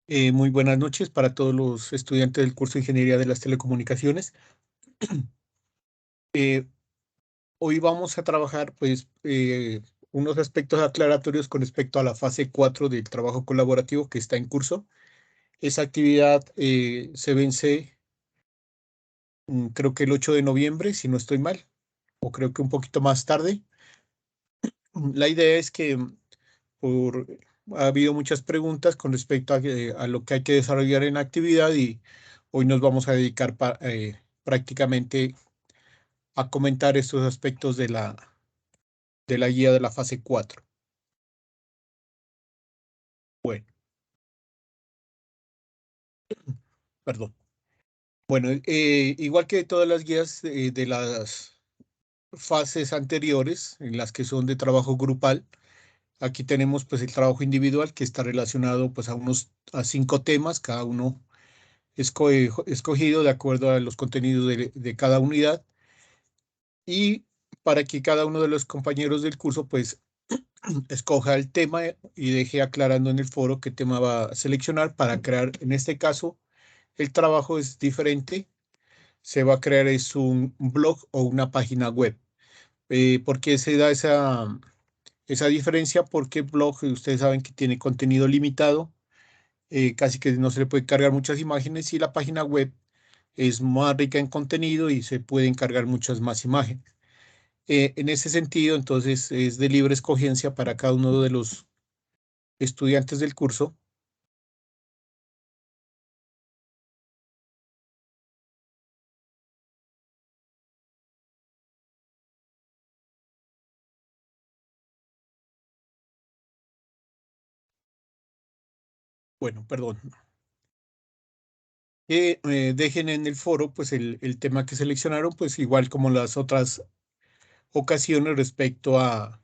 Muy buenas noches para todos los estudiantes del curso de Ingeniería de las Telecomunicaciones. Eh, Hoy vamos a trabajar unos aspectos aclaratorios con respecto a la fase 4 del trabajo colaborativo que está en curso. Esa actividad se vence, creo que el 8 de noviembre, si no estoy mal, o creo que un poquito más tarde. La idea es que por, ha habido muchas preguntas con respecto a lo que hay que desarrollar en la actividad y hoy nos vamos a dedicar prácticamente a comentar estos aspectos de la guía de la fase 4. Bueno, perdón. Bueno, igual que todas las guías de las fases anteriores, en las que son de trabajo grupal, aquí tenemos pues el trabajo individual que está relacionado pues a 5 temas, cada uno escogido de acuerdo a los contenidos de cada unidad y para que cada uno de los compañeros del curso pues escoja el tema y deje aclarando en el foro qué tema va a seleccionar para crear, en este caso, el trabajo es diferente, se va a crear es un blog o una página web. ¿Por qué se da esa diferencia? Porque el blog, ustedes saben que tiene contenido limitado, casi que no se le puede cargar muchas imágenes y la página web es más rica en contenido y se pueden cargar muchas más imágenes. En ese sentido, entonces, es de libre escogencia para cada uno de los estudiantes del curso. Bueno, perdón. Que dejen en el foro pues el tema que seleccionaron, pues igual como las otras ocasiones respecto a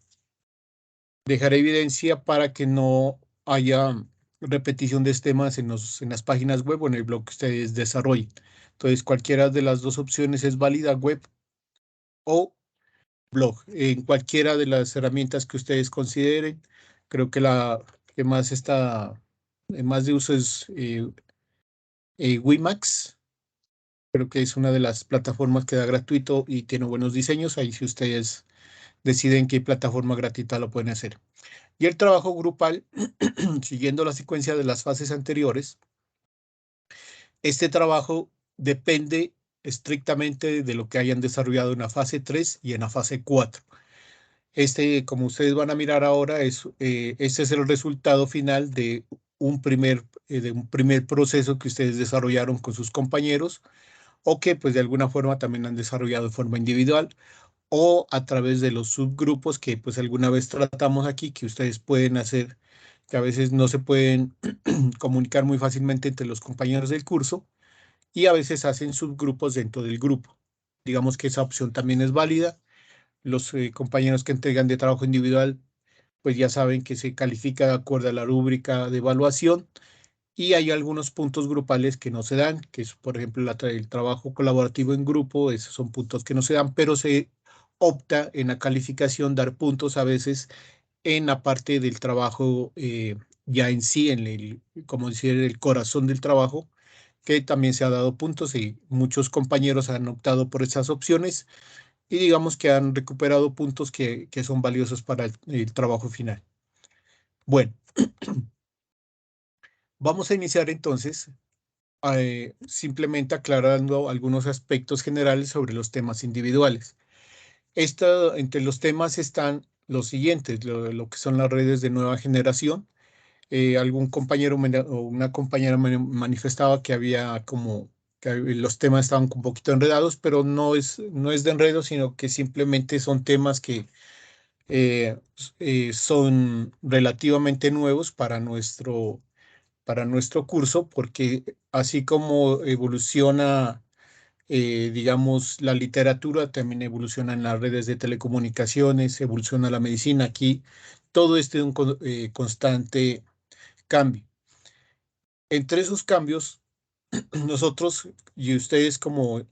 dejar evidencia para que no haya repetición de temas en las páginas web o en el blog que ustedes desarrollen. Entonces, cualquiera de las dos opciones es válida, web o blog, en cualquiera de las herramientas que ustedes consideren. Creo que la que más está en más de uso es Wimax. Creo que es una de las plataformas que da gratuito y tiene buenos diseños. Ahí si ustedes deciden qué plataforma gratuita lo pueden hacer. Y el trabajo grupal, siguiendo la secuencia de las fases anteriores, este trabajo depende estrictamente de lo que hayan desarrollado en la fase 3 y en la fase 4. Como ustedes van a mirar ahora, este es el resultado final de un primer proceso que ustedes desarrollaron con sus compañeros o que pues de alguna forma también han desarrollado de forma individual o a través de los subgrupos que pues alguna vez tratamos aquí, que ustedes pueden hacer, que a veces no se pueden comunicar muy fácilmente entre los compañeros del curso y a veces hacen subgrupos dentro del grupo. Digamos que esa opción también es válida. Los compañeros que entregan de trabajo individual pues ya saben que se califica de acuerdo a la rúbrica de evaluación y hay algunos puntos grupales que no se dan, que es, por ejemplo, el trabajo colaborativo en grupo, esos son puntos que no se dan, pero se opta en la calificación dar puntos a veces en la parte del trabajo ya en sí, como decir, el corazón del trabajo, que también se ha dado puntos y muchos compañeros han optado por esas opciones y digamos que han recuperado puntos que son valiosos para el trabajo final. Bueno, vamos a iniciar entonces simplemente aclarando algunos aspectos generales sobre los temas individuales. Entre los temas están los siguientes, lo que son las redes de nueva generación. Algún compañero o una compañera me manifestaba que había que los temas estaban un poquito enredados, pero no es de enredo, sino que simplemente son temas que son relativamente nuevos para nuestro curso, porque así como evoluciona, digamos, la literatura, también evoluciona en las redes de telecomunicaciones, evoluciona la medicina. Aquí todo esto es un constante cambio. Entre esos cambios, nosotros y ustedes como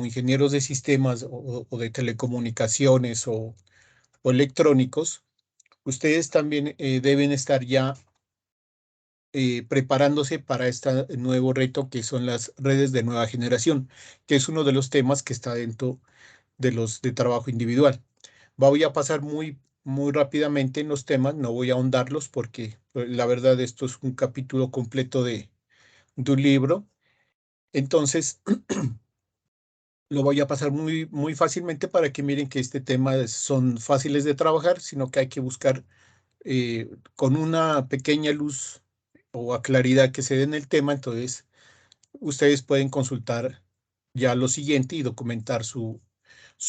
ingenieros de sistemas o de telecomunicaciones o electrónicos, ustedes también deben estar ya preparándose para este nuevo reto que son las redes de nueva generación, que es uno de los temas que está dentro de los de trabajo individual. Voy a pasar muy rápidamente en los temas, no voy a ahondarlos porque la verdad esto es un capítulo completo de un libro. Entonces, lo voy a pasar muy fácilmente para que miren que este tema son fáciles de trabajar, sino que hay que buscar con una pequeña luz o a claridad que se dé en el tema. Entonces, ustedes pueden consultar ya lo siguiente y documentar su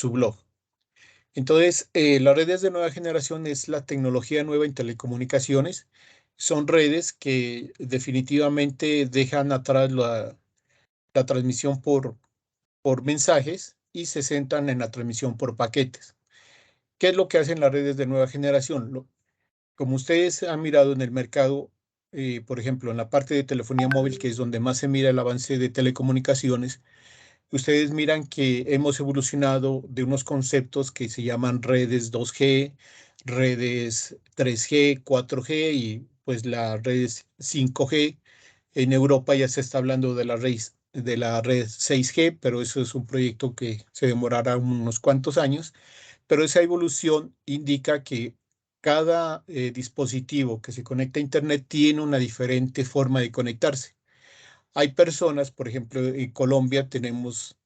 blog. Entonces, las redes de nueva generación es la tecnología nueva en telecomunicaciones. Son redes que definitivamente dejan atrás la transmisión por mensajes y se centran en la transmisión por paquetes. ¿Qué es lo que hacen las redes de nueva generación? Como ustedes han mirado en el mercado, por ejemplo, en la parte de telefonía móvil, que es donde más se mira el avance de telecomunicaciones, ustedes miran que hemos evolucionado de unos conceptos que se llaman redes 2G, redes 3G, 4G y pues las redes 5G. En Europa ya se está hablando de la red 6G, pero eso es un proyecto que se demorará unos cuantos años. Pero esa evolución indica que cada dispositivo que se conecta a Internet tiene una diferente forma de conectarse. Hay personas, por ejemplo, en Colombia tenemos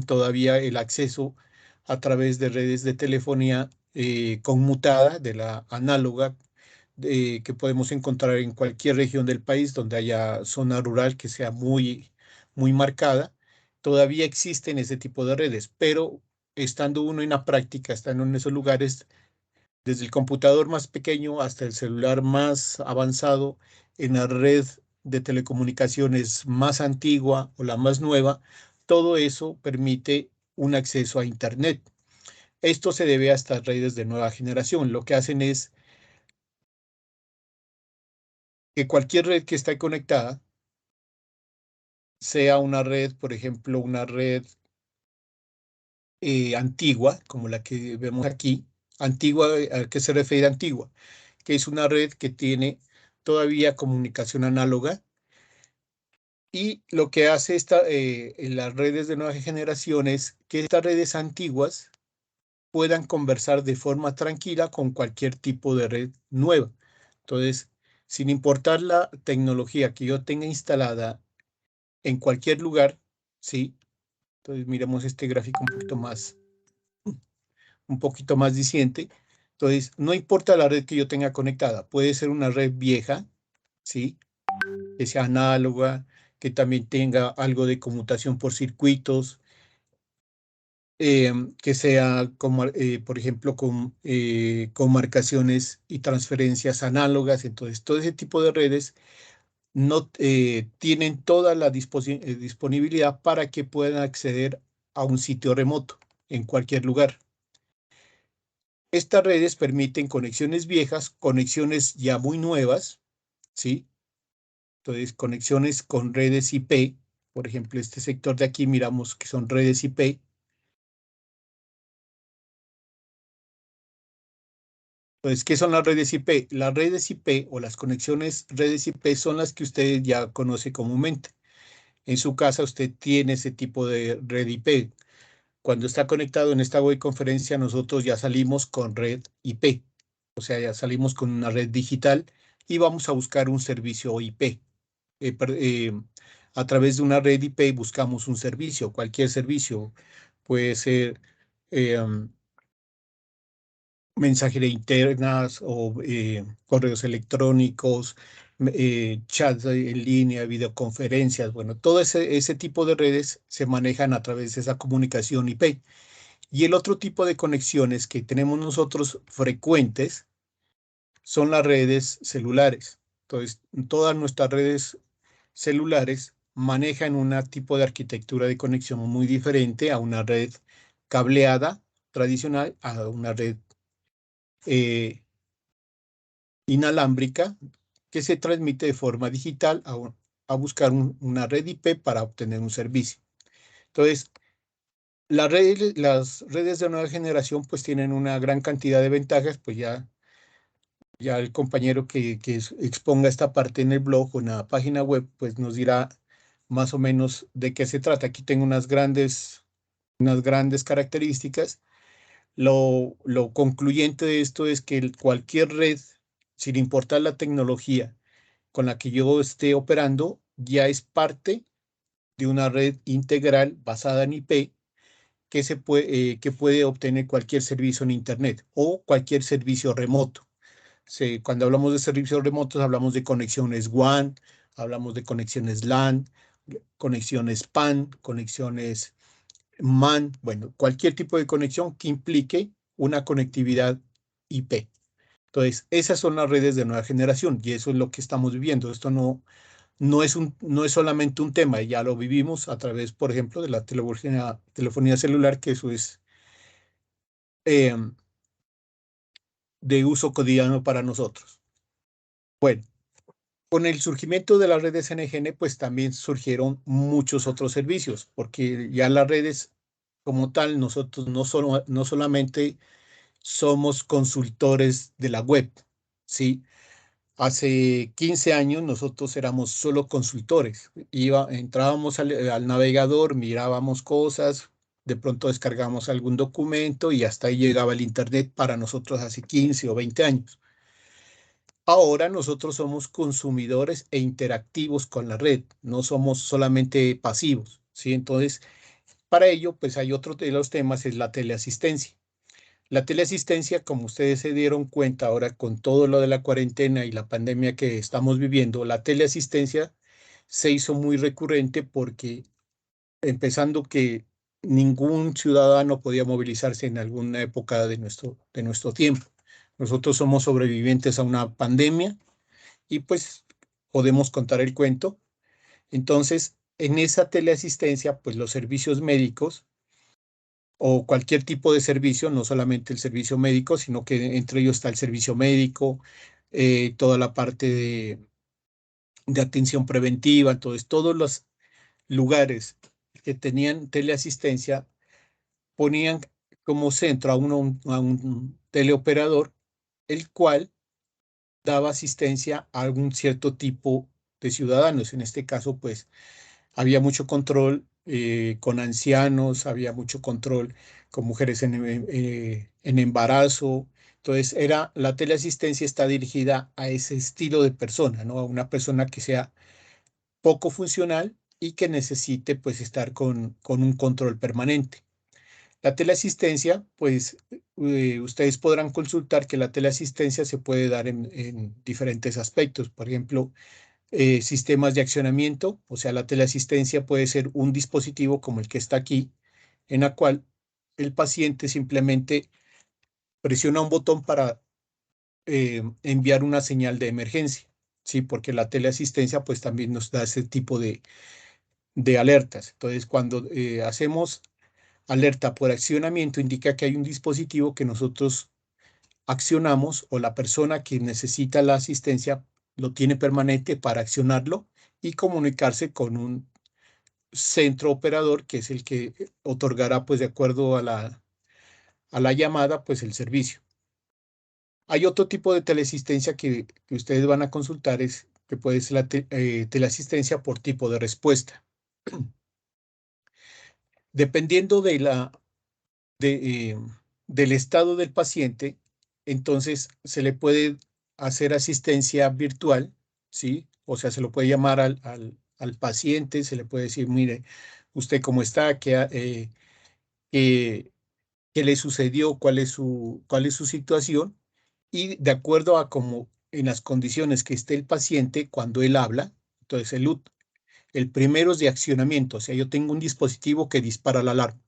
todavía el acceso a través de redes de telefonía conmutada, de la análoga, que podemos encontrar en cualquier región del país donde haya zona rural que sea muy marcada. Todavía existen ese tipo de redes, pero estando uno en la práctica, estando en esos lugares, desde el computador más pequeño hasta el celular más avanzado, en la red de telecomunicaciones más antigua o la más nueva, todo eso permite un acceso a Internet. Esto se debe a estas redes de nueva generación. Lo que hacen es que cualquier red que esté conectada, sea una red, por ejemplo, una red antigua, como la que vemos aquí, antigua, ¿a qué se refiere antigua? Que es una red que tiene todavía comunicación análoga. Y lo que hace en las redes de nueva generación es que estas redes antiguas puedan conversar de forma tranquila con cualquier tipo de red nueva. Entonces, sin importar la tecnología que yo tenga instalada en cualquier lugar, ¿sí? Entonces, miremos este gráfico un poquito más diciente. Entonces, no importa la red que yo tenga conectada, puede ser una red vieja, ¿sí? Que sea análoga, que también tenga algo de conmutación por circuitos, que sea, como, por ejemplo, con marcaciones y transferencias análogas. Entonces, todo ese tipo de redes no tienen toda la disponibilidad para que puedan acceder a un sitio remoto en cualquier lugar. Estas redes permiten conexiones viejas, conexiones ya muy nuevas, ¿sí? Entonces, conexiones con redes IP. Por ejemplo, este sector de aquí miramos que son redes IP. Entonces, ¿qué son las redes IP? Las redes IP o las conexiones redes IP son las que usted ya conoce comúnmente. En su casa usted tiene ese tipo de red IP. Cuando está conectado en esta web conferencia, nosotros ya salimos con red IP. O sea, ya salimos con una red digital y vamos a buscar un servicio IP. A través de una red IP buscamos un servicio, cualquier servicio. Puede ser mensajería internas o correos electrónicos, chats en línea, videoconferencias. Bueno, todo ese tipo de redes se manejan a través de esa comunicación IP. Y el otro tipo de conexiones que tenemos nosotros frecuentes son las redes celulares. Entonces, todas nuestras redes celulares manejan un tipo de arquitectura de conexión muy diferente a una red cableada tradicional, a una red eh, inalámbrica que se transmite de forma digital a buscar una red IP para obtener un servicio. Entonces, las redes de nueva generación pues tienen una gran cantidad de ventajas, pues ya ya el compañero que exponga esta parte en el blog o en la página web, pues nos dirá más o menos de qué se trata. Aquí tengo unas grandes características. Lo concluyente de esto es que cualquier red, sin importar la tecnología con la que yo esté operando, ya es parte de una red integral basada en IP que puede obtener cualquier servicio en Internet o cualquier servicio remoto. Cuando hablamos de servicios remotos, hablamos de conexiones WAN, hablamos de conexiones LAN, conexiones PAN, conexiones MAN, bueno, cualquier tipo de conexión que implique una conectividad IP. Entonces, esas son las redes de nueva generación y eso es lo que estamos viviendo. Esto no es solamente un tema, ya lo vivimos a través, por ejemplo, de la telefonía celular, que eso es eh, de uso cotidiano para nosotros. Bueno, con el surgimiento de las redes NGN, pues también surgieron muchos otros servicios, porque ya las redes como tal, nosotros no solamente somos consultores de la web, ¿sí? Hace 15 años nosotros éramos solo consultores. Entrábamos al navegador, mirábamos cosas, de pronto descargábamos algún documento y hasta ahí llegaba el Internet para nosotros hace 15 o 20 años. Ahora nosotros somos consumidores e interactivos con la red, no somos solamente pasivos, ¿sí? Entonces, para ello, pues hay otro de los temas, es la teleasistencia. La teleasistencia, como ustedes se dieron cuenta ahora con todo lo de la cuarentena y la pandemia que estamos viviendo, la teleasistencia se hizo muy recurrente porque empezando que ningún ciudadano podía movilizarse en alguna época de nuestro tiempo. Nosotros somos sobrevivientes a una pandemia y pues podemos contar el cuento. Entonces, en esa teleasistencia, pues los servicios médicos o cualquier tipo de servicio, no solamente el servicio médico, sino que entre ellos está el servicio médico, toda la parte de atención preventiva, entonces todos los lugares que tenían teleasistencia ponían como centro a un teleoperador, el cual daba asistencia a algún cierto tipo de ciudadanos. En este caso, pues había mucho control con ancianos, había mucho control con mujeres en embarazo. Entonces, la teleasistencia está dirigida a ese estilo de persona, ¿no? A una persona que sea poco funcional y que necesite pues estar con un control permanente. La teleasistencia, pues ustedes podrán consultar que la teleasistencia se puede dar en diferentes aspectos. Por ejemplo, sistemas de accionamiento, o sea, la teleasistencia puede ser un dispositivo como el que está aquí, en la cual el paciente simplemente presiona un botón para enviar una señal de emergencia, ¿sí? Porque la teleasistencia pues también nos da ese tipo de alertas. Entonces, cuando hacemos alerta por accionamiento, indica que hay un dispositivo que nosotros accionamos o la persona que necesita la asistencia lo tiene permanente para accionarlo y comunicarse con un centro operador que es el que otorgará, pues de acuerdo a la llamada, pues el servicio. Hay otro tipo de teleasistencia que ustedes van a consultar, es que puede ser la teleasistencia por tipo de respuesta. Dependiendo de, del estado del paciente, entonces se le puede hacer asistencia virtual, ¿sí? O sea, se lo puede llamar al paciente, se le puede decir, mire, usted cómo está, qué, qué le sucedió, cuál es su situación, y de acuerdo a cómo en las condiciones que esté el paciente cuando él habla, entonces el primero es de accionamiento, o sea, yo tengo un dispositivo que dispara la alarma.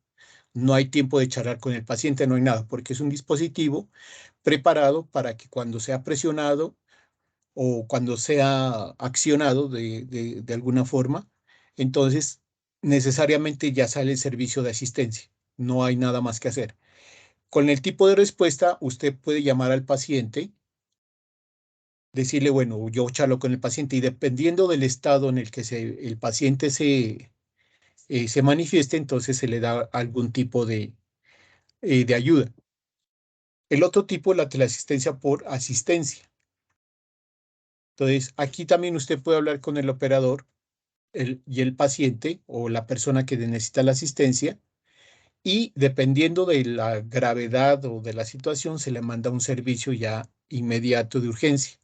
No hay tiempo de charlar con el paciente, no hay nada, porque es un dispositivo preparado para que cuando sea presionado o cuando sea accionado de alguna forma, entonces necesariamente ya sale el servicio de asistencia. No hay nada más que hacer. Con el tipo de respuesta, usted puede llamar al paciente, decirle, bueno, yo charlo con el paciente y dependiendo del estado en el que el paciente se manifieste, entonces se le da algún tipo de ayuda. El otro tipo es la teleasistencia por asistencia. Entonces, aquí también usted puede hablar con el operador y el paciente o la persona que necesita la asistencia y dependiendo de la gravedad o de la situación, se le manda un servicio ya inmediato de urgencia.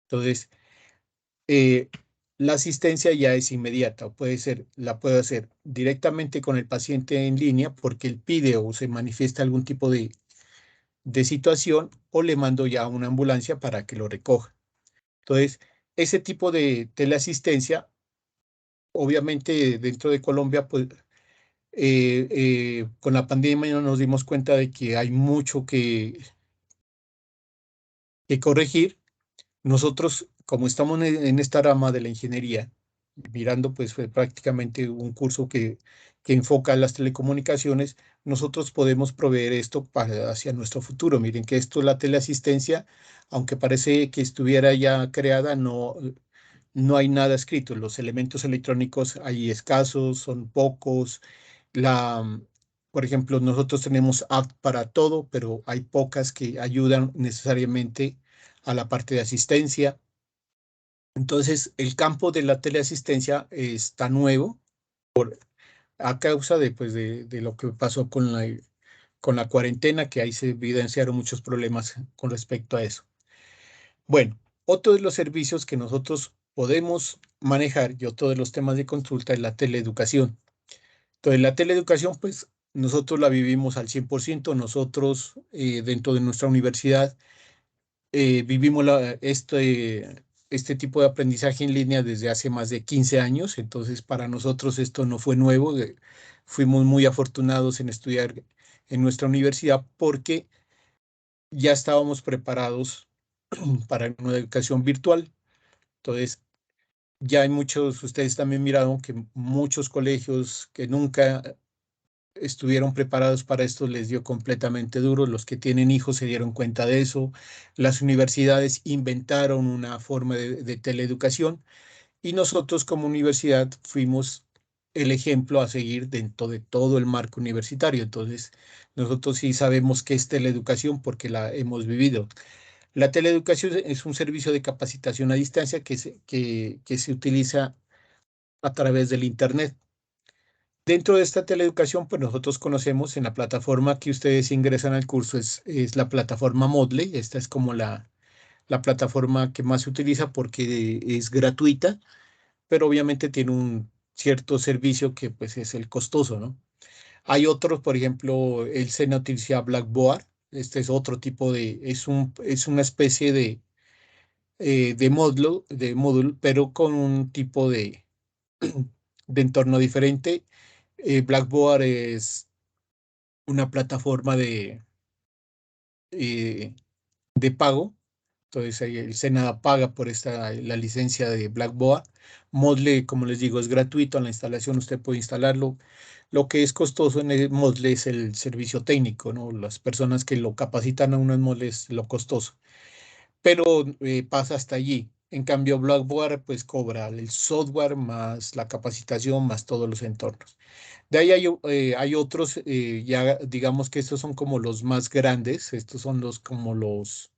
Entonces, eh, la asistencia ya es inmediata, o puede ser, la puede hacer directamente con el paciente en línea porque él pide o se manifiesta algún tipo de situación o le mando ya una ambulancia para que lo recoja. Entonces, ese tipo de teleasistencia, obviamente dentro de Colombia, pues con la pandemia nos dimos cuenta de que hay mucho que corregir. Nosotros, como estamos en esta rama de la ingeniería, mirando pues fue prácticamente un curso que enfoca las telecomunicaciones, nosotros podemos proveer esto hacia nuestro futuro. Miren que esto, la teleasistencia, aunque parece que estuviera ya creada, no hay nada escrito. Los elementos electrónicos hay escasos, son pocos. La, por ejemplo, nosotros tenemos app para todo, pero hay pocas que ayudan necesariamente a la parte de asistencia. Entonces, el campo de la teleasistencia está nuevo a causa de, pues, de lo que pasó con la cuarentena, que ahí se evidenciaron muchos problemas con respecto a eso. Bueno, otro de los servicios que nosotros podemos manejar y otro de los temas de consulta es la teleeducación. Entonces, la teleeducación, pues nosotros la vivimos al 100%. Nosotros dentro de nuestra universidad vivimos este tipo de aprendizaje en línea desde hace más de 15 años, entonces para nosotros esto no fue nuevo. Fuimos muy afortunados en estudiar en nuestra universidad porque ya estábamos preparados para una educación virtual. Entonces, ya hay muchos, ustedes también miraron que muchos colegios que nunca estuvieron preparados para esto les dio completamente duro. Los que tienen hijos se dieron cuenta de eso. Las universidades inventaron una forma de teleeducación y nosotros como universidad fuimos el ejemplo a seguir dentro de todo el marco universitario. Entonces, nosotros sí sabemos qué es teleeducación porque la hemos vivido. La teleeducación es un servicio de capacitación a distancia que se utiliza a través del Internet. Dentro de esta teleeducación, pues nosotros conocemos en la plataforma que ustedes ingresan al curso, es la plataforma Moodle. Esta es como la plataforma que más se utiliza porque es gratuita, pero obviamente tiene un cierto servicio que pues es el costoso, ¿no? Hay otros, por ejemplo, el SENA utiliza Blackboard. Este es otro tipo es una especie de módulo, pero con un tipo de entorno diferente. Blackboard es una plataforma eh, de pago. Entonces, ahí el Sena paga por la licencia de Blackboard. Moodle, como les digo, es gratuito. En la instalación usted puede instalarlo. Lo que es costoso en el Moodle es el servicio técnico, ¿no? Las personas que lo capacitan a uno en Moodle es lo costoso. Pero pasa hasta allí. En cambio, Blackboard pues cobra el software más la capacitación más todos los entornos. De ahí hay otros, ya digamos que estos son como los más grandes. Estos son como los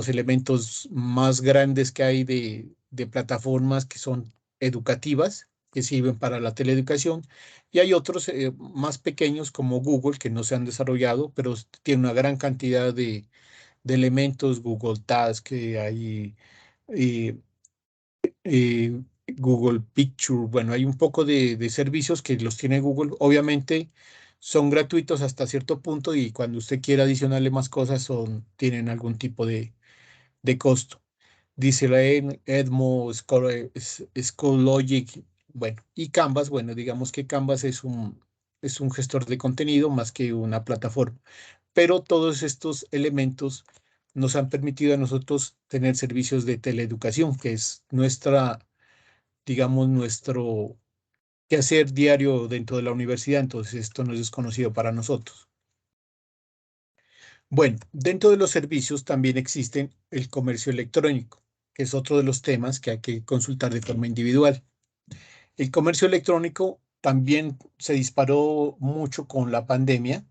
elementos más grandes que hay de plataformas que son educativas, que sirven para la teleeducación, y hay otros más pequeños como Google, que no se han desarrollado, pero tienen una gran cantidad de elementos, Google Task, que hay eh, eh, Google Picture. Bueno, hay un poco de servicios que los tiene Google. Obviamente son gratuitos hasta cierto punto y cuando usted quiera adicionarle más cosas tienen algún tipo de costo. Dice la Edmo, Schoologic, bueno, y Canvas, bueno, digamos que Canvas es un gestor de contenido más que una plataforma, pero todos estos elementos nos han permitido a nosotros tener servicios de teleeducación, que es digamos, nuestro quehacer diario dentro de la universidad, entonces esto no es desconocido para nosotros. Bueno, dentro de los servicios también existen el comercio electrónico, que es otro de los temas que hay que consultar de forma individual. El comercio electrónico también se disparó mucho con la pandemia,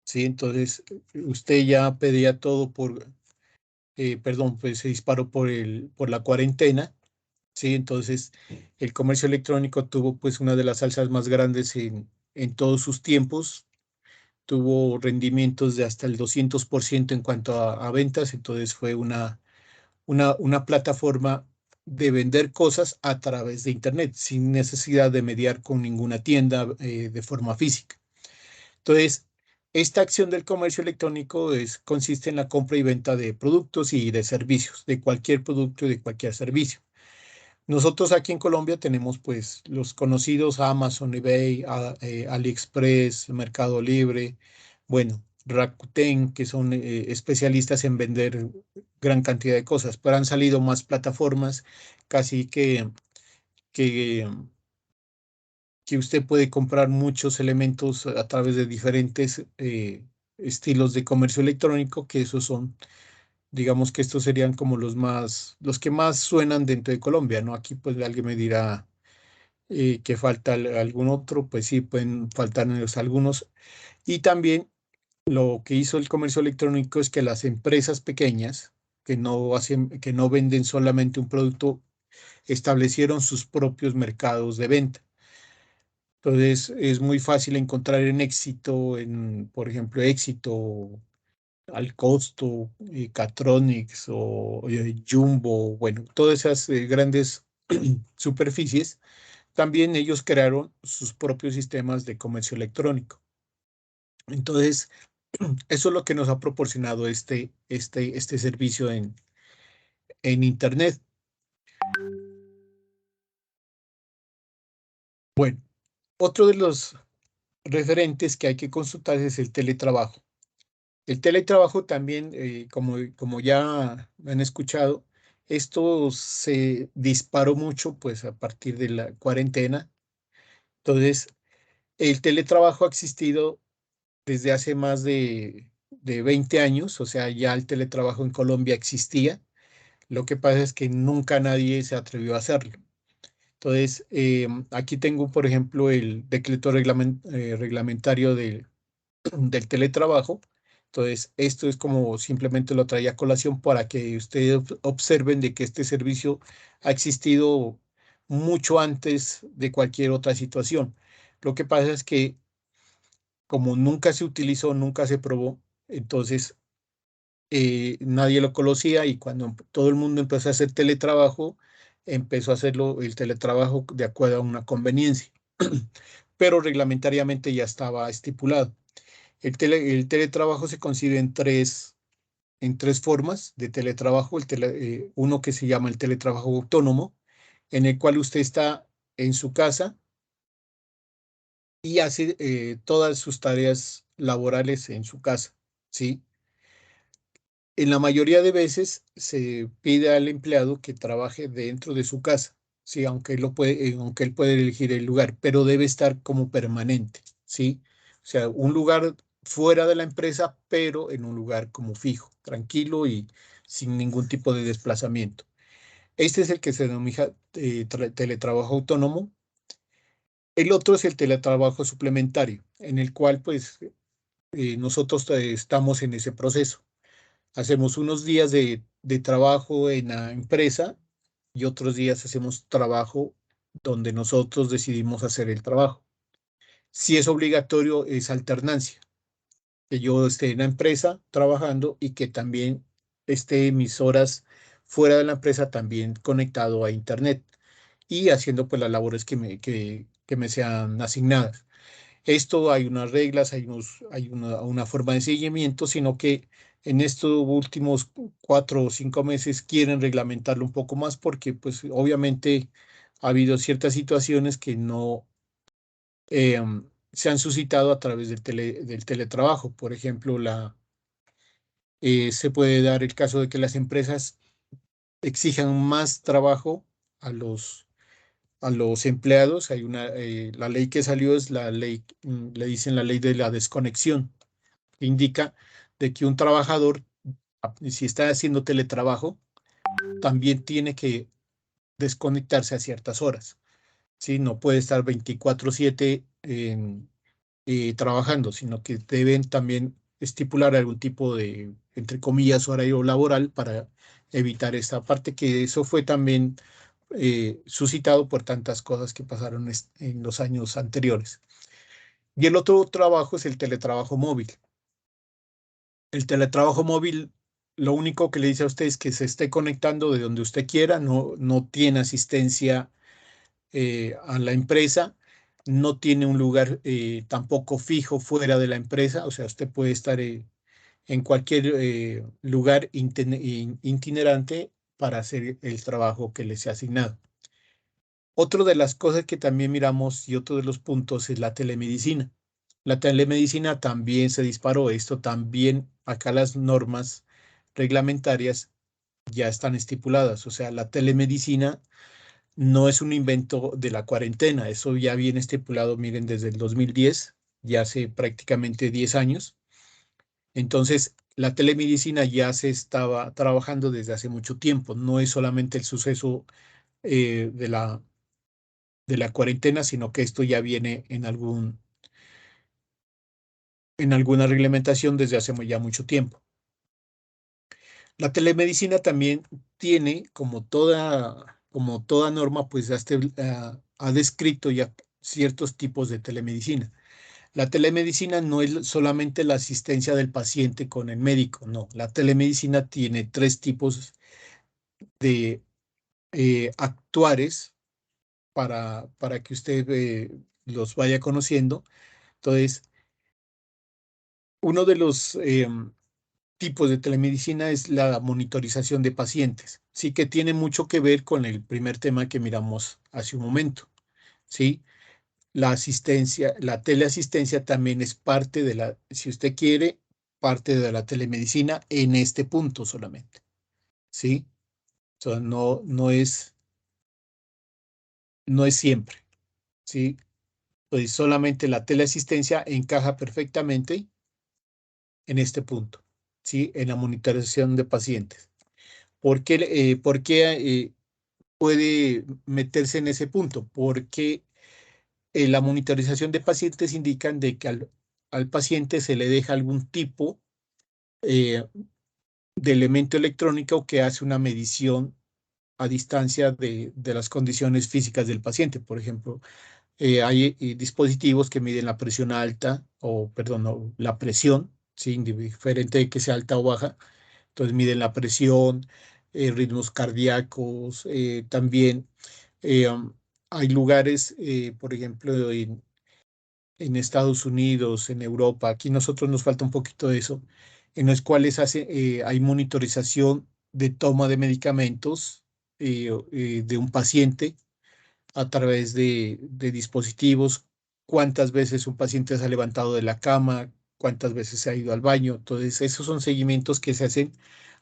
¿sí? Entonces, usted ya pedía todo perdón, pues se disparó por la cuarentena, ¿sí? Entonces, el comercio electrónico tuvo pues una de las alzas más grandes en todos sus tiempos, tuvo rendimientos de hasta el 200% en cuanto a ventas, entonces fue una plataforma de vender cosas a través de Internet, sin necesidad de mediar con ninguna tienda de forma física. Entonces, esta acción del comercio electrónico consiste en la compra y venta de productos y de servicios, de cualquier producto y de cualquier servicio. Nosotros aquí en Colombia tenemos pues los conocidos Amazon, eBay, AliExpress, Mercado Libre, bueno, Rakuten, que son especialistas en vender gran cantidad de cosas, pero han salido más plataformas casi que, que usted puede comprar muchos elementos a través de diferentes estilos de comercio electrónico, que esos son, digamos que estos serían como los que más suenan dentro de Colombia, ¿no? Aquí pues alguien me dirá que falta algún otro, pues sí, pueden faltar algunos. Y también lo que hizo el comercio electrónico es que las empresas pequeñas que no venden solamente un producto, establecieron sus propios mercados de venta. Entonces es muy fácil encontrar en Éxito, por ejemplo, Éxito, Al Costo, Catronics o Jumbo, bueno, todas esas grandes superficies. También ellos crearon sus propios sistemas de comercio electrónico. Entonces, eso es lo que nos ha proporcionado este servicio en Internet. Bueno, otro de los referentes que hay que consultar es el teletrabajo. El teletrabajo también, como ya han escuchado, esto se disparó mucho pues a partir de la cuarentena. Entonces, el teletrabajo ha existido desde hace más de 20 años, o sea, ya el teletrabajo en Colombia existía. Lo que pasa es que nunca nadie se atrevió a hacerlo. Entonces, aquí tengo, por ejemplo, el decreto reglamentario del teletrabajo. Entonces, esto es como simplemente lo traía a colación para que ustedes observen de que este servicio ha existido mucho antes de cualquier otra situación. Lo que pasa es que como nunca se utilizó, nunca se probó, entonces nadie lo conocía y cuando todo el mundo empezó a hacer teletrabajo, empezó a hacerlo el teletrabajo de acuerdo a una conveniencia, pero reglamentariamente ya estaba estipulado. El teletrabajo se concibe en tres formas de teletrabajo. Uno que se llama el teletrabajo autónomo, en el cual usted está en su casa y hace todas sus tareas laborales en su casa, ¿sí? En la mayoría de veces se pide al empleado que trabaje dentro de su casa, sí, aunque él puede elegir el lugar, pero debe estar como permanente, sí. O sea, un lugar fuera de la empresa, pero en un lugar como fijo, tranquilo y sin ningún tipo de desplazamiento. Este es el que se denomina teletrabajo autónomo. El otro es el teletrabajo suplementario, en el cual pues nosotros estamos en ese proceso. Hacemos unos días de trabajo en la empresa y otros días hacemos trabajo donde nosotros decidimos hacer el trabajo. Si es obligatorio, es alternancia, que yo esté en la empresa trabajando y que también esté mis horas fuera de la empresa también conectado a Internet y haciendo pues las labores que me sean asignadas. Esto hay unas reglas, hay una forma de seguimiento, sino que en estos últimos 4 o 5 meses quieren reglamentarlo un poco más porque pues obviamente ha habido ciertas situaciones que no se han suscitado a través del teletrabajo. Por ejemplo, se puede dar el caso de que las empresas exijan más trabajo a a los empleados. La ley que salió es la ley, le dicen la ley de la desconexión, que indica de que un trabajador, si está haciendo teletrabajo, también tiene que desconectarse a ciertas horas, ¿sí? No puede estar 24/7 trabajando, sino que deben también estipular algún tipo de, entre comillas, horario laboral para evitar esta parte, que eso fue también suscitado por tantas cosas que pasaron en los años anteriores. Y el otro trabajo es el teletrabajo móvil. El teletrabajo móvil, lo único que le dice a usted es que se esté conectando de donde usted quiera, no tiene asistencia a la empresa, no tiene un lugar tampoco fijo fuera de la empresa, o sea, usted puede estar en cualquier lugar itinerante para hacer el trabajo que le sea asignado. Otra de las cosas que también miramos y otro de los puntos es la telemedicina. La telemedicina también se disparó. Esto también, acá las normas reglamentarias ya están estipuladas. O sea, la telemedicina no es un invento de la cuarentena. Eso ya viene estipulado, miren, desde el 2010, ya hace prácticamente 10 años. Entonces, la telemedicina ya se estaba trabajando desde hace mucho tiempo. No es solamente el suceso de la cuarentena, sino que esto ya viene en alguna reglamentación desde hace ya mucho tiempo. La telemedicina también tiene, como toda norma, pues ha descrito ya ciertos tipos de telemedicina. La telemedicina no es solamente la asistencia del paciente con el médico, no. La telemedicina tiene tres tipos de actuares para que usted los vaya conociendo. Entonces, uno de los tipos de telemedicina es la monitorización de pacientes, sí que tiene mucho que ver con el primer tema que miramos hace un momento, ¿sí? La asistencia, la teleasistencia también es parte de la, si usted quiere, parte de la telemedicina en este punto solamente, ¿sí? O sea, no es siempre, ¿sí? Pues solamente la teleasistencia encaja perfectamente en este punto, ¿sí? En la monitorización de pacientes. ¿Por qué puede meterse en ese punto? Porque la monitorización de pacientes indican de que al paciente se le deja algún tipo eh, de elemento electrónico que hace una medición a distancia de las condiciones físicas del paciente. Por ejemplo, hay dispositivos que miden la presión alta, o perdón, no, la presión, ¿sí? Diferente de que sea alta o baja. Entonces miden la presión, ritmos cardíacos, también hay lugares, por ejemplo, en Estados Unidos, en Europa, aquí nosotros nos falta un poquito de eso, en los cuales hay monitorización de toma de medicamentos de un paciente a través de dispositivos, cuántas veces un paciente se ha levantado de la cama, cuántas veces se ha ido al baño. Entonces, esos son seguimientos que se hacen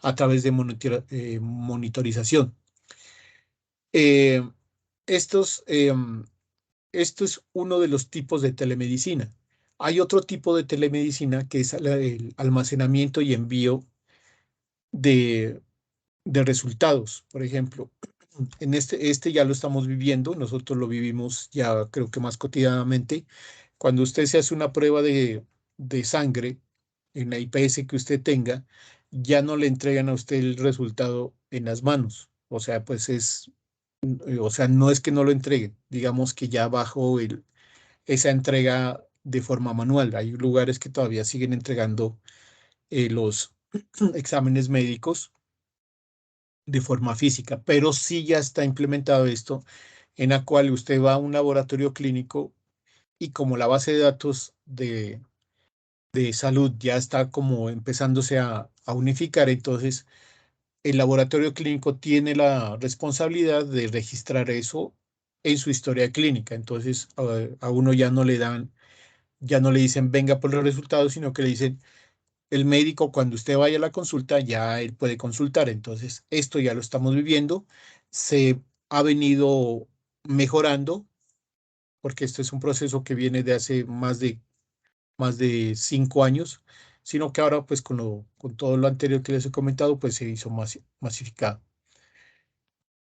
a través de monitorización. Eh, estos, esto es uno de los tipos de telemedicina. Hay otro tipo de telemedicina que es el almacenamiento y envío de, de resultados. Por ejemplo, en este ya lo estamos viviendo, nosotros lo vivimos ya creo que más cotidianamente. Cuando usted se hace una prueba de sangre en la IPS que usted tenga, ya no le entregan a usted el resultado en las manos. O sea, pues o sea, no es que no lo entreguen, digamos que ya bajo esa entrega de forma manual. Hay lugares que todavía siguen entregando los exámenes médicos de forma física, pero sí ya está implementado esto en la cual usted va a un laboratorio clínico y como la base de datos de salud ya está como empezándose a unificar, entonces el laboratorio clínico tiene la responsabilidad de registrar eso en su historia clínica. Entonces a uno ya no le dicen venga por los resultados, sino que le dicen el médico cuando usted vaya a la consulta ya él puede consultar. Entonces esto ya lo estamos viviendo, se ha venido mejorando porque esto es un proceso que viene de hace más de 5 años, sino que ahora pues con todo lo anterior que les he comentado pues se hizo masificado.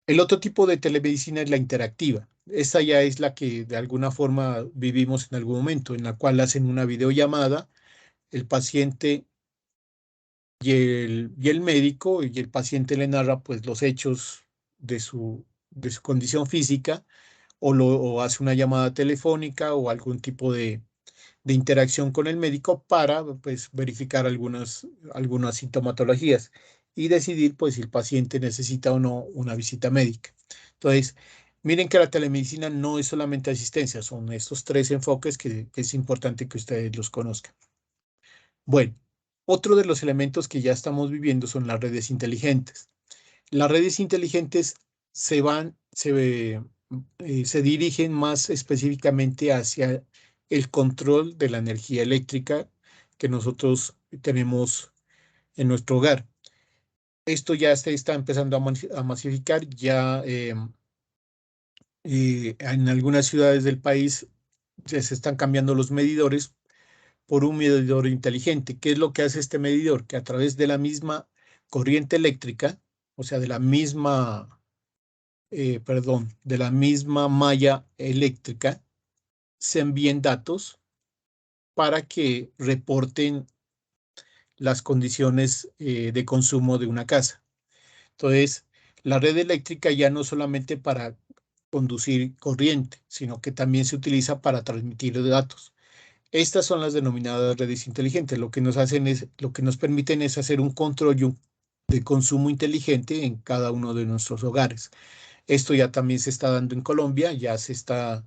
El otro tipo de telemedicina es la interactiva. Esta ya es la que de alguna forma vivimos en algún momento, en la cual hacen una videollamada el paciente y el médico, y el paciente le narra pues los hechos de su condición física, o hace una llamada telefónica o algún tipo de interacción con el médico para pues verificar algunas sintomatologías y decidir pues si el paciente necesita o no una visita médica. Entonces, miren que la telemedicina no es solamente asistencia, son estos tres enfoques que es importante que ustedes los conozcan. Bueno, otro de los elementos que ya estamos viviendo son las redes inteligentes. Las redes inteligentes se dirigen más específicamente hacia el control de la energía eléctrica que nosotros tenemos en nuestro hogar. Esto ya se está empezando a masificar. Ya en algunas ciudades del país ya se están cambiando los medidores por un medidor inteligente. ¿Qué es lo que hace este medidor? Que a través de la misma corriente eléctrica, o sea, de la misma malla eléctrica, se envíen datos para que reporten las condiciones de consumo de una casa. Entonces, la red eléctrica ya no solamente para conducir corriente, sino que también se utiliza para transmitir datos. Estas son las denominadas redes inteligentes. Lo que nos permiten es hacer un control de consumo inteligente en cada uno de nuestros hogares. Esto ya también se está dando en Colombia, ya se está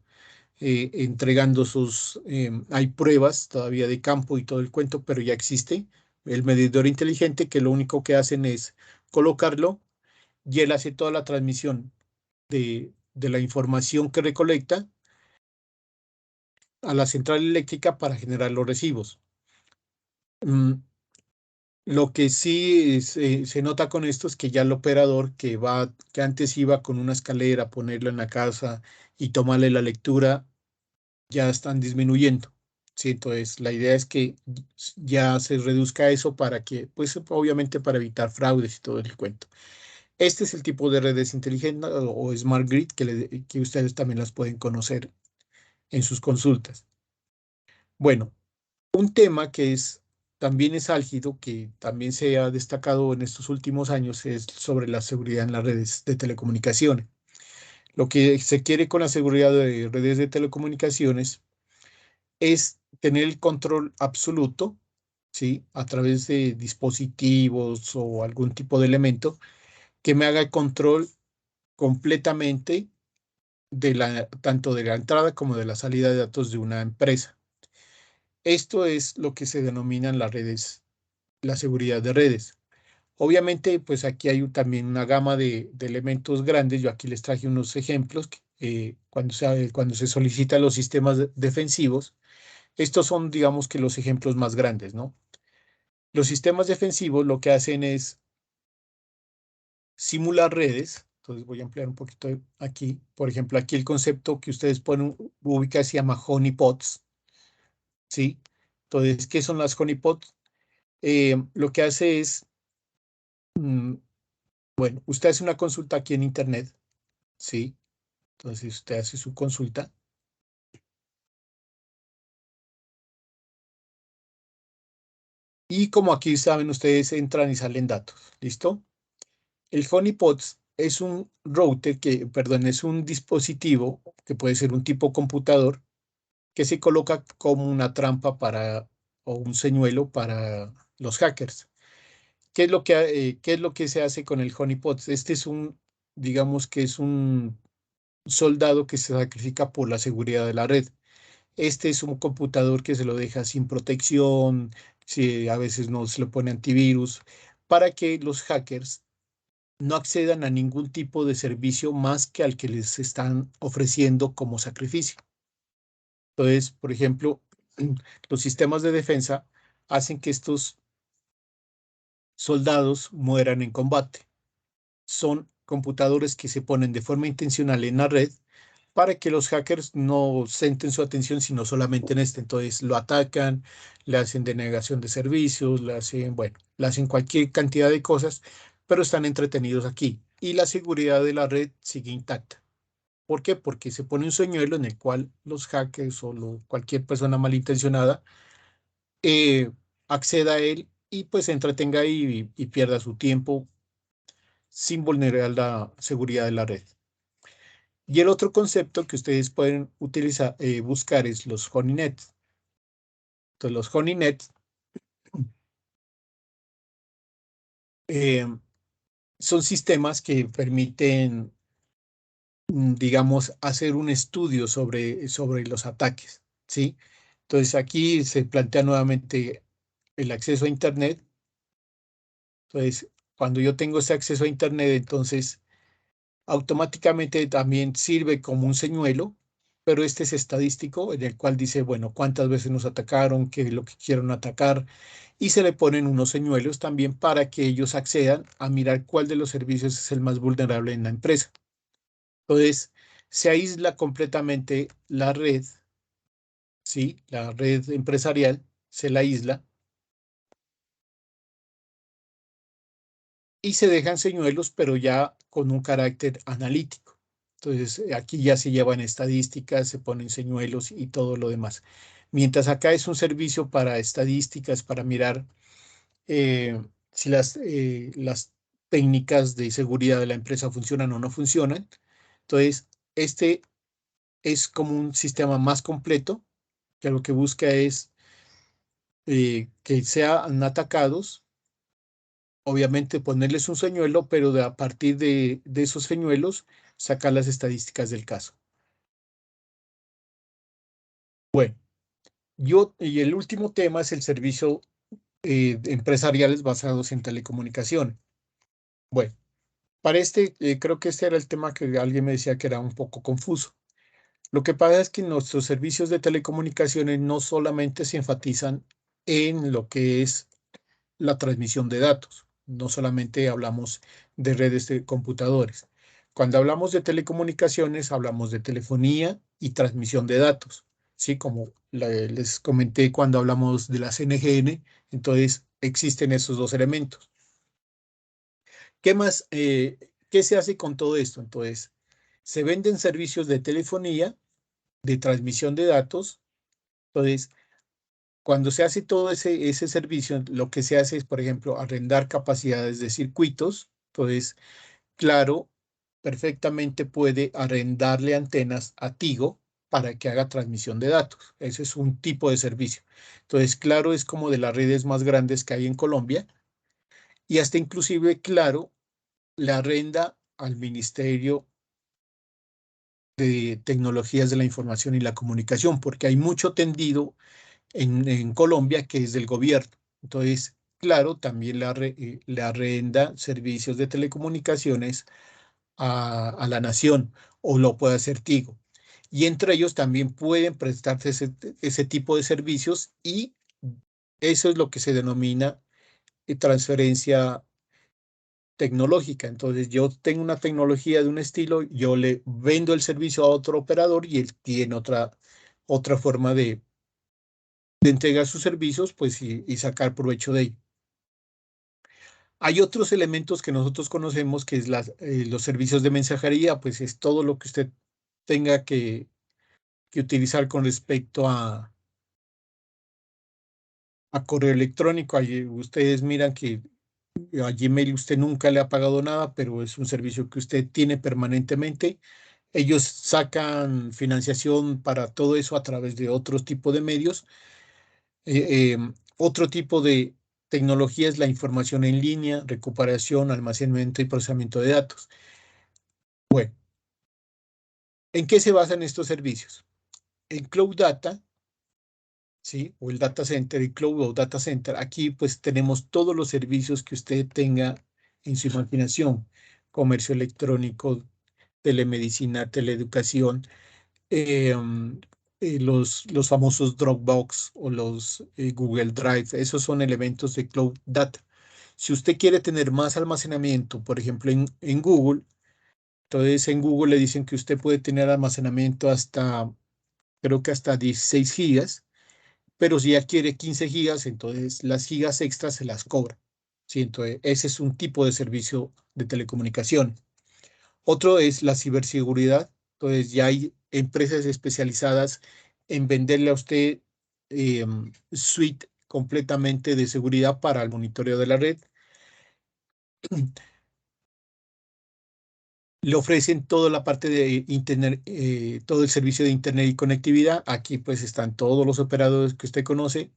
entregando hay pruebas todavía de campo y todo el cuento, pero ya existe el medidor inteligente, que lo único que hacen es colocarlo y él hace toda la transmisión de la información que recolecta a la central eléctrica para generar los recibos. Mm, Lo que sí se nota con esto es que ya el operador que antes iba con una escalera a ponerlo en la casa y tomarle la lectura, ya están disminuyendo. Sí, entonces la idea es que ya se reduzca eso para que, pues obviamente para evitar fraudes y todo el cuento. Este es el tipo de redes inteligentes o Smart Grid que ustedes también las pueden conocer en sus consultas. Bueno, un tema también es álgido, que también se ha destacado en estos últimos años, es sobre la seguridad en las redes de telecomunicaciones. Lo que se quiere con la seguridad de redes de telecomunicaciones es tener el control absoluto, ¿sí? A través de dispositivos o algún tipo de elemento que me haga el control completamente tanto de la entrada como de la salida de datos de una empresa. Esto es lo que se denominan las redes, la seguridad de redes. Obviamente, pues aquí hay también una gama de elementos grandes. Yo aquí les traje unos ejemplos cuando se solicitan los sistemas defensivos. Estos son, digamos que los ejemplos más grandes, ¿no? Los sistemas defensivos lo que hacen es simular redes. Entonces voy a ampliar un poquito aquí. Por ejemplo, aquí el concepto que ustedes pueden ubicar se llama honeypots, ¿sí? Entonces, ¿qué son las honeypots? Lo que hace es, mm, bueno, usted hace una consulta aquí en Internet, ¿sí? Entonces usted hace su consulta y como aquí saben, ustedes entran y salen datos, ¿listo? El honeypots es un router perdón, es un dispositivo que puede ser un tipo computador que se coloca como una trampa o un señuelo para los hackers. ¿Qué es lo que se hace con el honeypot? Digamos que es un soldado que se sacrifica por la seguridad de la red. Este es un computador que se lo deja sin protección, si a veces no se le pone antivirus, para que los hackers no accedan a ningún tipo de servicio más que al que les están ofreciendo como sacrificio. Entonces, por ejemplo, los sistemas de defensa hacen que estos soldados mueran en combate. Son computadores que se ponen de forma intencional en la red para que los hackers no centren su atención sino solamente en este. Entonces lo atacan, le hacen denegación de servicios, bueno, le hacen cualquier cantidad de cosas, pero están entretenidos aquí. Y la seguridad de la red sigue intacta. ¿Por qué? Porque se pone un señuelo en el cual los hackers o cualquier persona malintencionada acceda a él y pues se entretenga ahí y pierda su tiempo sin vulnerar la seguridad de la red. Y el otro concepto que ustedes pueden utilizar, buscar es los honeynets. Entonces, los honeynets eh, son sistemas que permiten, digamos, hacer un estudio sobre los ataques, ¿sí? Entonces, aquí se plantea nuevamente el acceso a Internet. Entonces, cuando yo tengo ese acceso a Internet, entonces automáticamente también sirve como un señuelo, pero este es estadístico, en el cual dice, bueno, cuántas veces nos atacaron, qué es lo que quieren atacar, y se le ponen unos señuelos también para que ellos accedan a mirar cuál de los servicios es el más vulnerable en la empresa. Entonces, se aísla completamente la red, ¿sí? La red empresarial se la aísla y se dejan señuelos, pero ya con un carácter analítico. Entonces, aquí ya se llevan estadísticas, se ponen señuelos y todo lo demás. Mientras acá es un servicio para estadísticas, para mirar si las técnicas de seguridad de la empresa funcionan o no funcionan. Entonces, este es como un sistema más completo que lo que busca es que sean atacados, obviamente ponerles un señuelo, pero a partir de esos señuelos sacar las estadísticas del caso. Bueno, y el último tema es el servicio empresariales basados en telecomunicación. Bueno, para este, creo que este era el tema que alguien me decía que era un poco confuso. Lo que pasa es que nuestros servicios de telecomunicaciones no solamente se enfatizan en lo que es la transmisión de datos. No solamente hablamos de redes de computadores. Cuando hablamos de telecomunicaciones, hablamos de telefonía y transmisión de datos. Sí, como les comenté cuando hablamos de la CNGN, entonces existen esos dos elementos. ¿Qué más? ¿Qué se hace con todo esto? Entonces, se venden servicios de telefonía, de transmisión de datos. Entonces, cuando se hace todo ese servicio, lo que se hace es, por ejemplo, arrendar capacidades de circuitos. Entonces, Claro, perfectamente puede arrendarle antenas a Tigo para que haga transmisión de datos. Ese es un tipo de servicio. Entonces, Claro es como de las redes más grandes que hay en Colombia y hasta inclusive Claro le arrenda al Ministerio de Tecnologías de la Información y la Comunicación, porque hay mucho tendido en Colombia que es del gobierno. Entonces, Claro también le arrenda servicios de telecomunicaciones a la nación o lo puede hacer Tigo. Y entre ellos también pueden prestarse ese tipo de servicios y eso es lo que se denomina transferencia tecnológica. Entonces yo tengo una tecnología de un estilo, yo le vendo el servicio a otro operador y él tiene otra forma de entregar sus servicios pues, y sacar provecho de ello. Hay otros elementos que nosotros conocemos, que es los servicios de mensajería, pues es todo lo que usted tenga que utilizar con respecto a correo electrónico. Allí ustedes miran que a Gmail usted nunca le ha pagado nada, pero es un servicio que usted tiene permanentemente. Ellos sacan financiación para todo eso a través de otros tipos de medios. Otro tipo de tecnología es la información en línea, recuperación, almacenamiento y procesamiento de datos. Bueno, ¿en qué se basan estos servicios? En Cloud Data, ¿sí? O el data center, el cloud o data center. Aquí pues tenemos todos los servicios que usted tenga en su imaginación. Comercio electrónico, telemedicina, teleeducación, los famosos Dropbox o los Google Drive. Esos son elementos de cloud data. Si usted quiere tener más almacenamiento, por ejemplo, en Google, entonces en Google le dicen que usted puede tener almacenamiento hasta, creo que hasta 16 gigas, pero si ya quiere 15 gigas, entonces las gigas extras se las cobra. Sí, entonces ese es un tipo de servicio de telecomunicación. Otro es la ciberseguridad. Entonces ya hay empresas especializadas en venderle a usted suite completamente de seguridad para el monitoreo de la red. Le ofrecen toda la parte de internet, todo el servicio de internet y conectividad. Aquí pues están todos los operadores que usted conoce,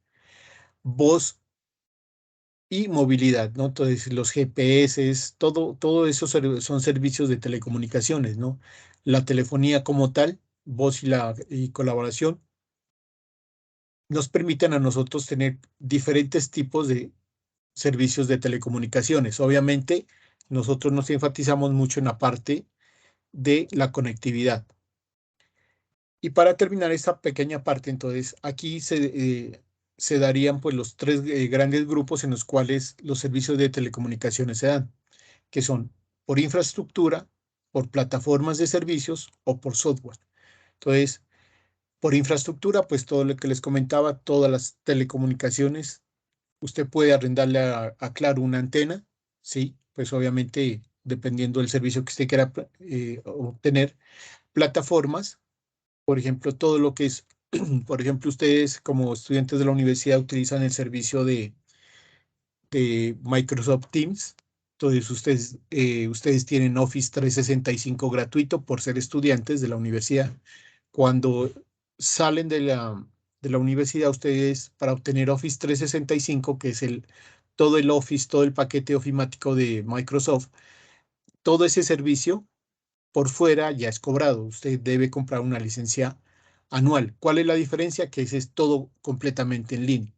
voz y movilidad, ¿no? Entonces los GPS, todo eso son servicios de telecomunicaciones, ¿no? La telefonía como tal, voz y colaboración, nos permiten a nosotros tener diferentes tipos de servicios de telecomunicaciones. Obviamente, nosotros nos enfatizamos mucho en la parte de la conectividad. Y para terminar esta pequeña parte, entonces, aquí se darían pues los tres grandes grupos en los cuales los servicios de telecomunicaciones se dan, que son por infraestructura, por plataformas de servicios o por software. Entonces, por infraestructura, pues todo lo que les comentaba, todas las telecomunicaciones, usted puede arrendarle a Claro una antena, ¿sí? Pues obviamente, dependiendo del servicio que usted quiera obtener, plataformas, por ejemplo, todo lo que es, por ejemplo, ustedes como estudiantes de la universidad utilizan el servicio de Microsoft Teams. Entonces, ustedes tienen Office 365 gratuito por ser estudiantes de la universidad. Cuando salen de la universidad, ustedes, para obtener Office 365, que es todo el Office, todo el paquete ofimático de Microsoft, todo ese servicio por fuera ya es cobrado. Usted debe comprar una licencia anual. ¿Cuál es la diferencia? Que ese es todo completamente en línea.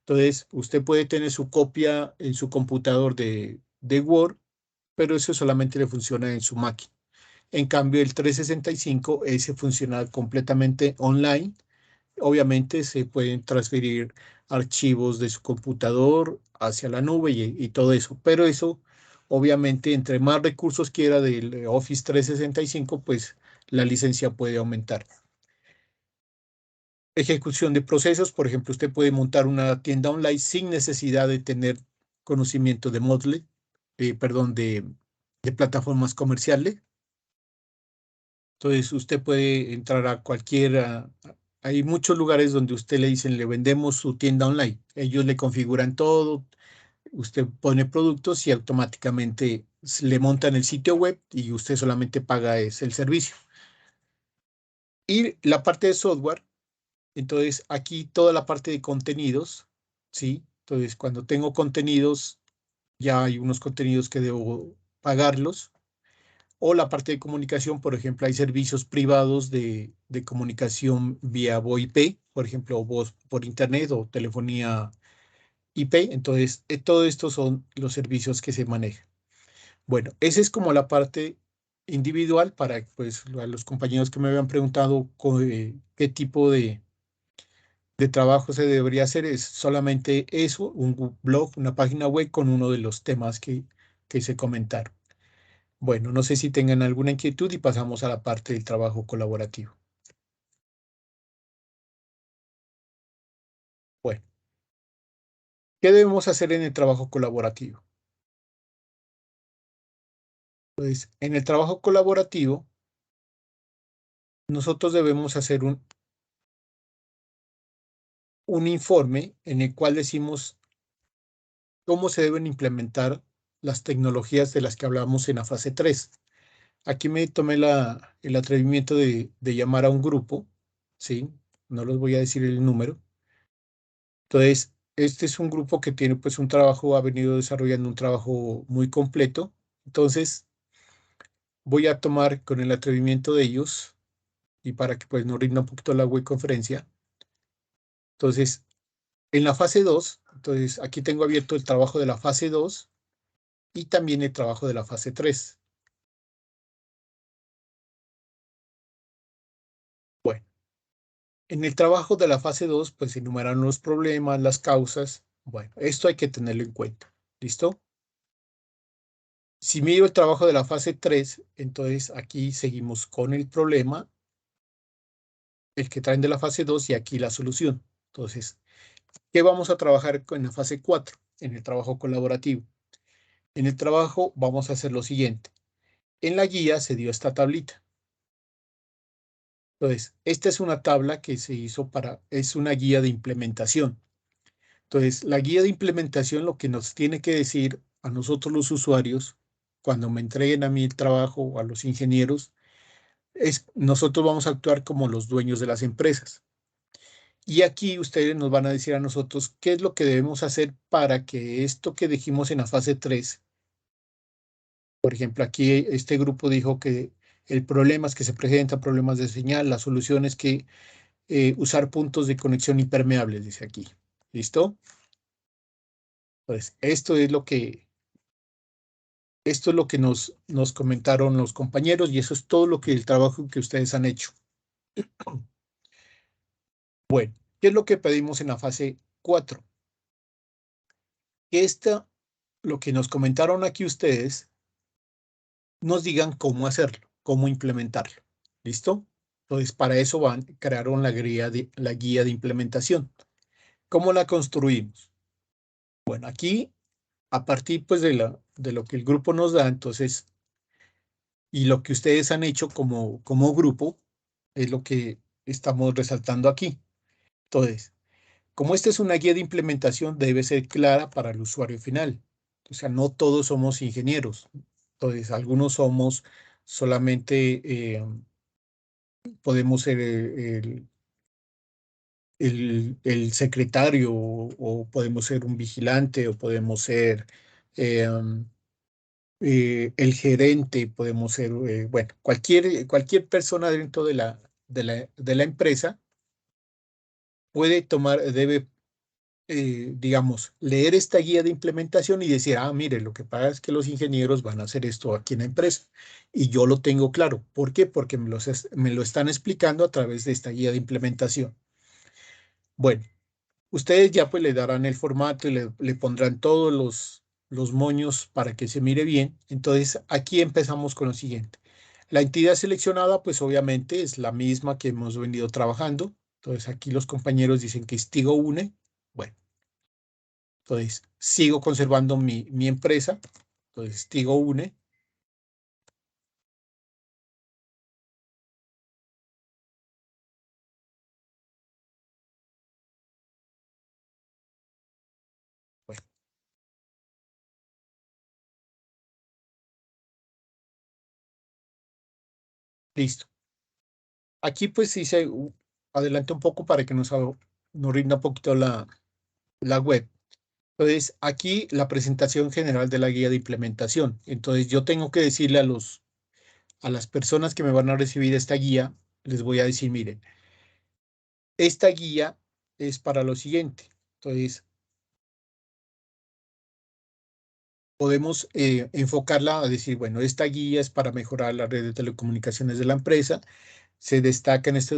Entonces, usted puede tener su copia en su computador de Word, pero eso solamente le funciona en su máquina. En cambio, el 365, ese funciona completamente online. Obviamente se pueden transferir archivos de su computador hacia la nube y todo eso, pero eso, obviamente, entre más recursos quiera del Office 365, pues la licencia puede aumentar. Ejecución de procesos, por ejemplo, usted puede montar una tienda online sin necesidad de tener conocimiento de Moodle, perdón, de plataformas comerciales. Entonces, usted puede entrar a cualquiera. Hay muchos lugares donde usted le dicen, le vendemos su tienda online. Ellos le configuran todo, usted pone productos y automáticamente le montan el sitio web y usted solamente paga el servicio. Y la parte de software, entonces aquí toda la parte de contenidos, ¿sí? Entonces, cuando tengo contenidos, ya hay unos contenidos que debo pagarlos. O la parte de comunicación, por ejemplo, hay servicios privados de comunicación vía VoIP, por ejemplo, voz por internet o telefonía IP. Entonces, todo esto son los servicios que se manejan. Bueno, esa es como la parte individual para pues, a los compañeros que me habían preguntado qué tipo de trabajo se debería hacer. Es solamente eso, un blog, una página web con uno de los temas que se comentaron. Bueno, no sé si tengan alguna inquietud y pasamos a la parte del trabajo colaborativo. Bueno, ¿qué debemos hacer en el trabajo colaborativo? Pues en el trabajo colaborativo, nosotros debemos hacer un informe en el cual decimos cómo se deben implementar las tecnologías de las que hablamos en la fase 3. Aquí me tomé el atrevimiento de llamar a un grupo, ¿sí? No les voy a decir el número. Entonces, este es un grupo que tiene pues un trabajo, ha venido desarrollando un trabajo muy completo. Entonces, voy a tomar con el atrevimiento de ellos y para que pues no rinda un poquito la web conferencia. Entonces, en la fase 2, entonces aquí tengo abierto el trabajo de la fase 2 y también el trabajo de la fase 3. Bueno, en el trabajo de la fase 2, pues se enumeran los problemas, las causas. Bueno, esto hay que tenerlo en cuenta. ¿Listo? Si miro el trabajo de la fase 3, entonces aquí seguimos con el problema, el que traen de la fase 2 y aquí la solución. Entonces, ¿qué vamos a trabajar en la fase 4? En el trabajo colaborativo. En el trabajo vamos a hacer lo siguiente. En la guía se dio esta tablita. Entonces, esta es una tabla que se hizo es una guía de implementación. Entonces, la guía de implementación lo que nos tiene que decir a nosotros los usuarios, cuando me entreguen a mí el trabajo o a los ingenieros, es nosotros vamos a actuar como los dueños de las empresas. Y aquí ustedes nos van a decir a nosotros qué es lo que debemos hacer para que esto que dijimos en la fase 3, por ejemplo, aquí este grupo dijo que el problema es que se presentan problemas de señal, la solución es que usar puntos de conexión impermeables, dice aquí. ¿Listo? Pues esto es lo que nos comentaron los compañeros y eso es todo lo que el trabajo que ustedes han hecho. Bueno, ¿qué es lo que pedimos en la fase 4? Que lo que nos comentaron aquí ustedes, nos digan cómo hacerlo, cómo implementarlo. ¿Listo? Entonces, para eso crearon la guía de implementación. ¿Cómo la construimos? Bueno, aquí, a partir pues, de lo que el grupo nos da, entonces, y lo que ustedes han hecho como grupo, es lo que estamos resaltando aquí. Entonces, como esta es una guía de implementación, debe ser clara para el usuario final. O sea, no todos somos ingenieros. Entonces, algunos somos solamente, podemos ser el secretario o podemos ser un vigilante o podemos ser el gerente, podemos ser, bueno, cualquier persona dentro de la empresa puede debe digamos, leer esta guía de implementación y decir, ah, mire, lo que pasa es que los ingenieros van a hacer esto aquí en la empresa. Y yo lo tengo claro. ¿Por qué? Porque me lo están explicando a través de esta guía de implementación. Bueno, ustedes ya pues le darán el formato y le pondrán todos los moños para que se mire bien. Entonces, aquí empezamos con lo siguiente. La entidad seleccionada, pues obviamente es la misma que hemos venido trabajando. Entonces, aquí los compañeros dicen que es Tigo Une. Bueno. Entonces, sigo conservando mi empresa. Entonces, Tigo Une. Bueno, listo. Aquí pues sí se adelanta un poco para que nos rinda un poquito la web. Entonces, aquí la presentación general de la guía de implementación. Entonces, yo tengo que decirle a las personas que me van a recibir esta guía, les voy a decir, miren, esta guía es para lo siguiente. Entonces, podemos enfocarla a decir, bueno, esta guía es para mejorar la red de telecomunicaciones de la empresa. Se destaca en este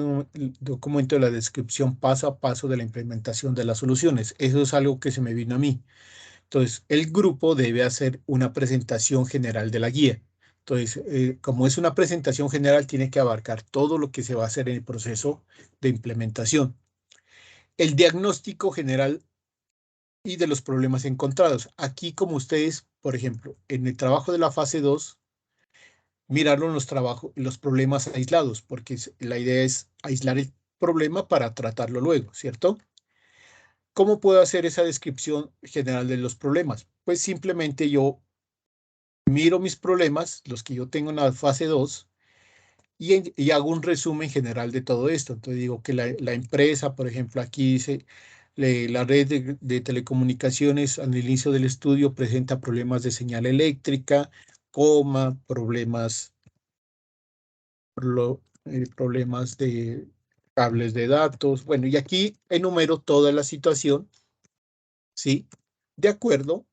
documento la descripción paso a paso de la implementación de las soluciones. Eso es algo que se me vino a mí. Entonces, el grupo debe hacer una presentación general de la guía. Entonces, como es una presentación general, tiene que abarcar todo lo que se va a hacer en el proceso de implementación. El diagnóstico general y de los problemas encontrados. Aquí, como ustedes, por ejemplo, en el trabajo de la fase 2 miraron los problemas aislados, porque la idea es aislar el problema para tratarlo luego, ¿cierto? ¿Cómo puedo hacer esa descripción general de los problemas? Pues simplemente yo miro mis problemas, los que yo tengo en la fase 2, y hago un resumen general de todo esto. Entonces digo que la empresa, por ejemplo, aquí dice, la red de telecomunicaciones al inicio del estudio presenta problemas de señal eléctrica, problemas problemas de cables de datos. Bueno, y aquí enumero toda la situación, ¿sí? De acuerdo,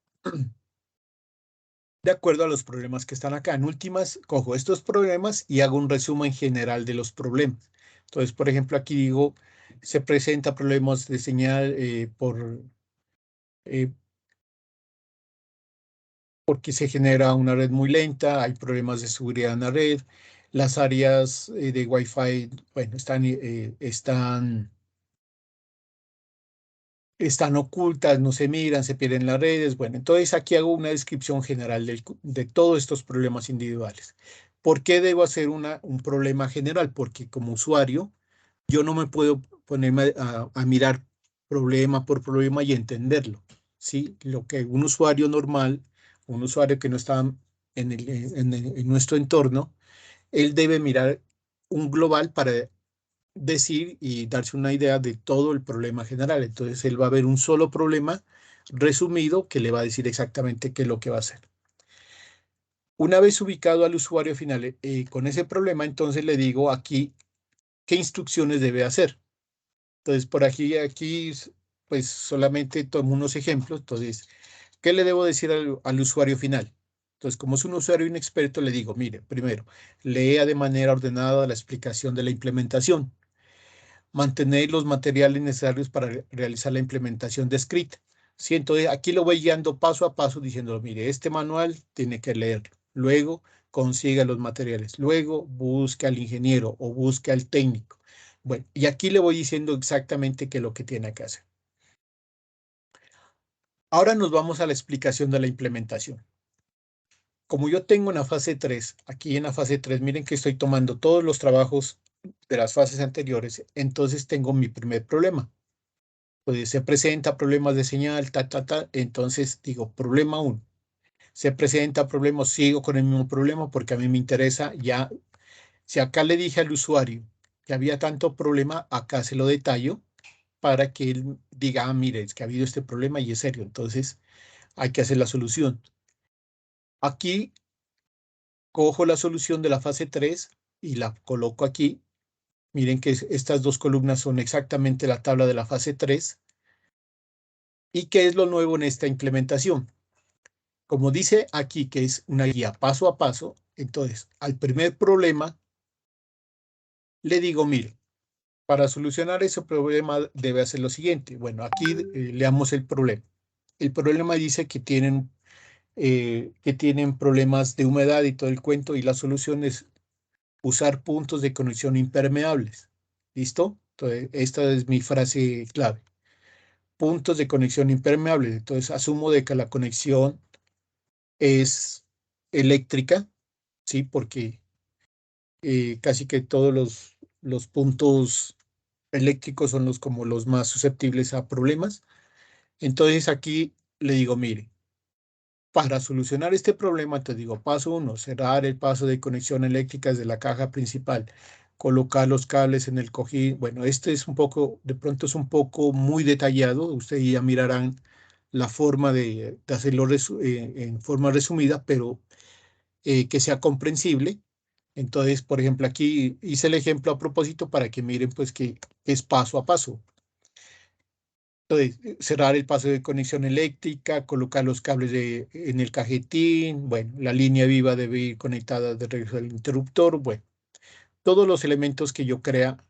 de acuerdo a los problemas que están acá. En últimas, cojo estos problemas y hago un resumen general de los problemas. Entonces, por ejemplo, aquí digo, se presenta problemas de señal eh, porque se genera una red muy lenta, hay problemas de seguridad en la red, las áreas de Wi-Fi, bueno, están ocultas, no se miran, se pierden las redes. Bueno, entonces aquí hago una descripción general de todos estos problemas individuales. ¿Por qué debo hacer un problema general? Porque como usuario, yo no me puedo ponerme a mirar problema por problema y entenderlo, ¿sí? Lo que un usuario normal, un usuario que no está en nuestro entorno, él debe mirar un global para decir y darse una idea de todo el problema general. Entonces, él va a ver un solo problema resumido que le va a decir exactamente qué es lo que va a hacer. Una vez ubicado al usuario final con ese problema, entonces le digo aquí qué instrucciones debe hacer. Entonces, por aquí, pues solamente tomo unos ejemplos. Entonces, ¿qué le debo decir al usuario final? Entonces, como es un usuario inexperto, le digo, mire, primero, lea de manera ordenada la explicación de la implementación. Mantener los materiales necesarios para realizar la implementación descrita. Sí, entonces aquí lo voy guiando paso a paso diciendo, mire, este manual tiene que leerlo. Luego consiga los materiales. Luego busque al ingeniero o busque al técnico. Bueno, y aquí le voy diciendo exactamente qué es lo que tiene que hacer. Ahora nos vamos a la explicación de la implementación. Como yo tengo una fase 3, aquí en la fase 3, miren que estoy tomando todos los trabajos de las fases anteriores, entonces tengo mi primer problema. Pues se presenta problemas de señal, entonces digo, problema 1. Se presenta problemas, sigo con el mismo problema porque a mí me interesa ya, si acá le dije al usuario que había tanto problema, acá se lo detallo para que él diga, ah, mire, es que ha habido este problema y es serio, entonces hay que hacer la solución. Aquí cojo la solución de la fase 3 y la coloco aquí. Miren que estas dos columnas son exactamente la tabla de la fase 3. ¿Y qué es lo nuevo en esta implementación? Como dice aquí que es una guía paso a paso, entonces al primer problema le digo, mire, para solucionar ese problema debe hacer lo siguiente. Bueno, aquí leamos el problema. El problema dice que tienen problemas de humedad y todo el cuento y la solución es usar puntos de conexión impermeables. ¿Listo? Entonces, esta es mi frase clave. Puntos de conexión impermeables. Entonces, asumo de que la conexión es eléctrica, ¿sí? Porque casi que todos los puntos eléctricos son como los más susceptibles a problemas. Entonces aquí le digo, mire, para solucionar este problema, te digo, paso 1, cerrar el paso de conexión eléctrica desde la caja principal, colocar los cables en el cojín. Bueno, este es un poco, de pronto es un poco muy detallado. Ustedes ya mirarán la forma de hacerlo en forma resumida, pero que sea comprensible. Entonces, por ejemplo, aquí hice el ejemplo a propósito para que miren pues que es paso a paso. Entonces, cerrar el paso de conexión eléctrica, colocar los cables en el cajetín, bueno, la línea viva debe ir conectada de regreso al interruptor, bueno, todos los elementos que yo crea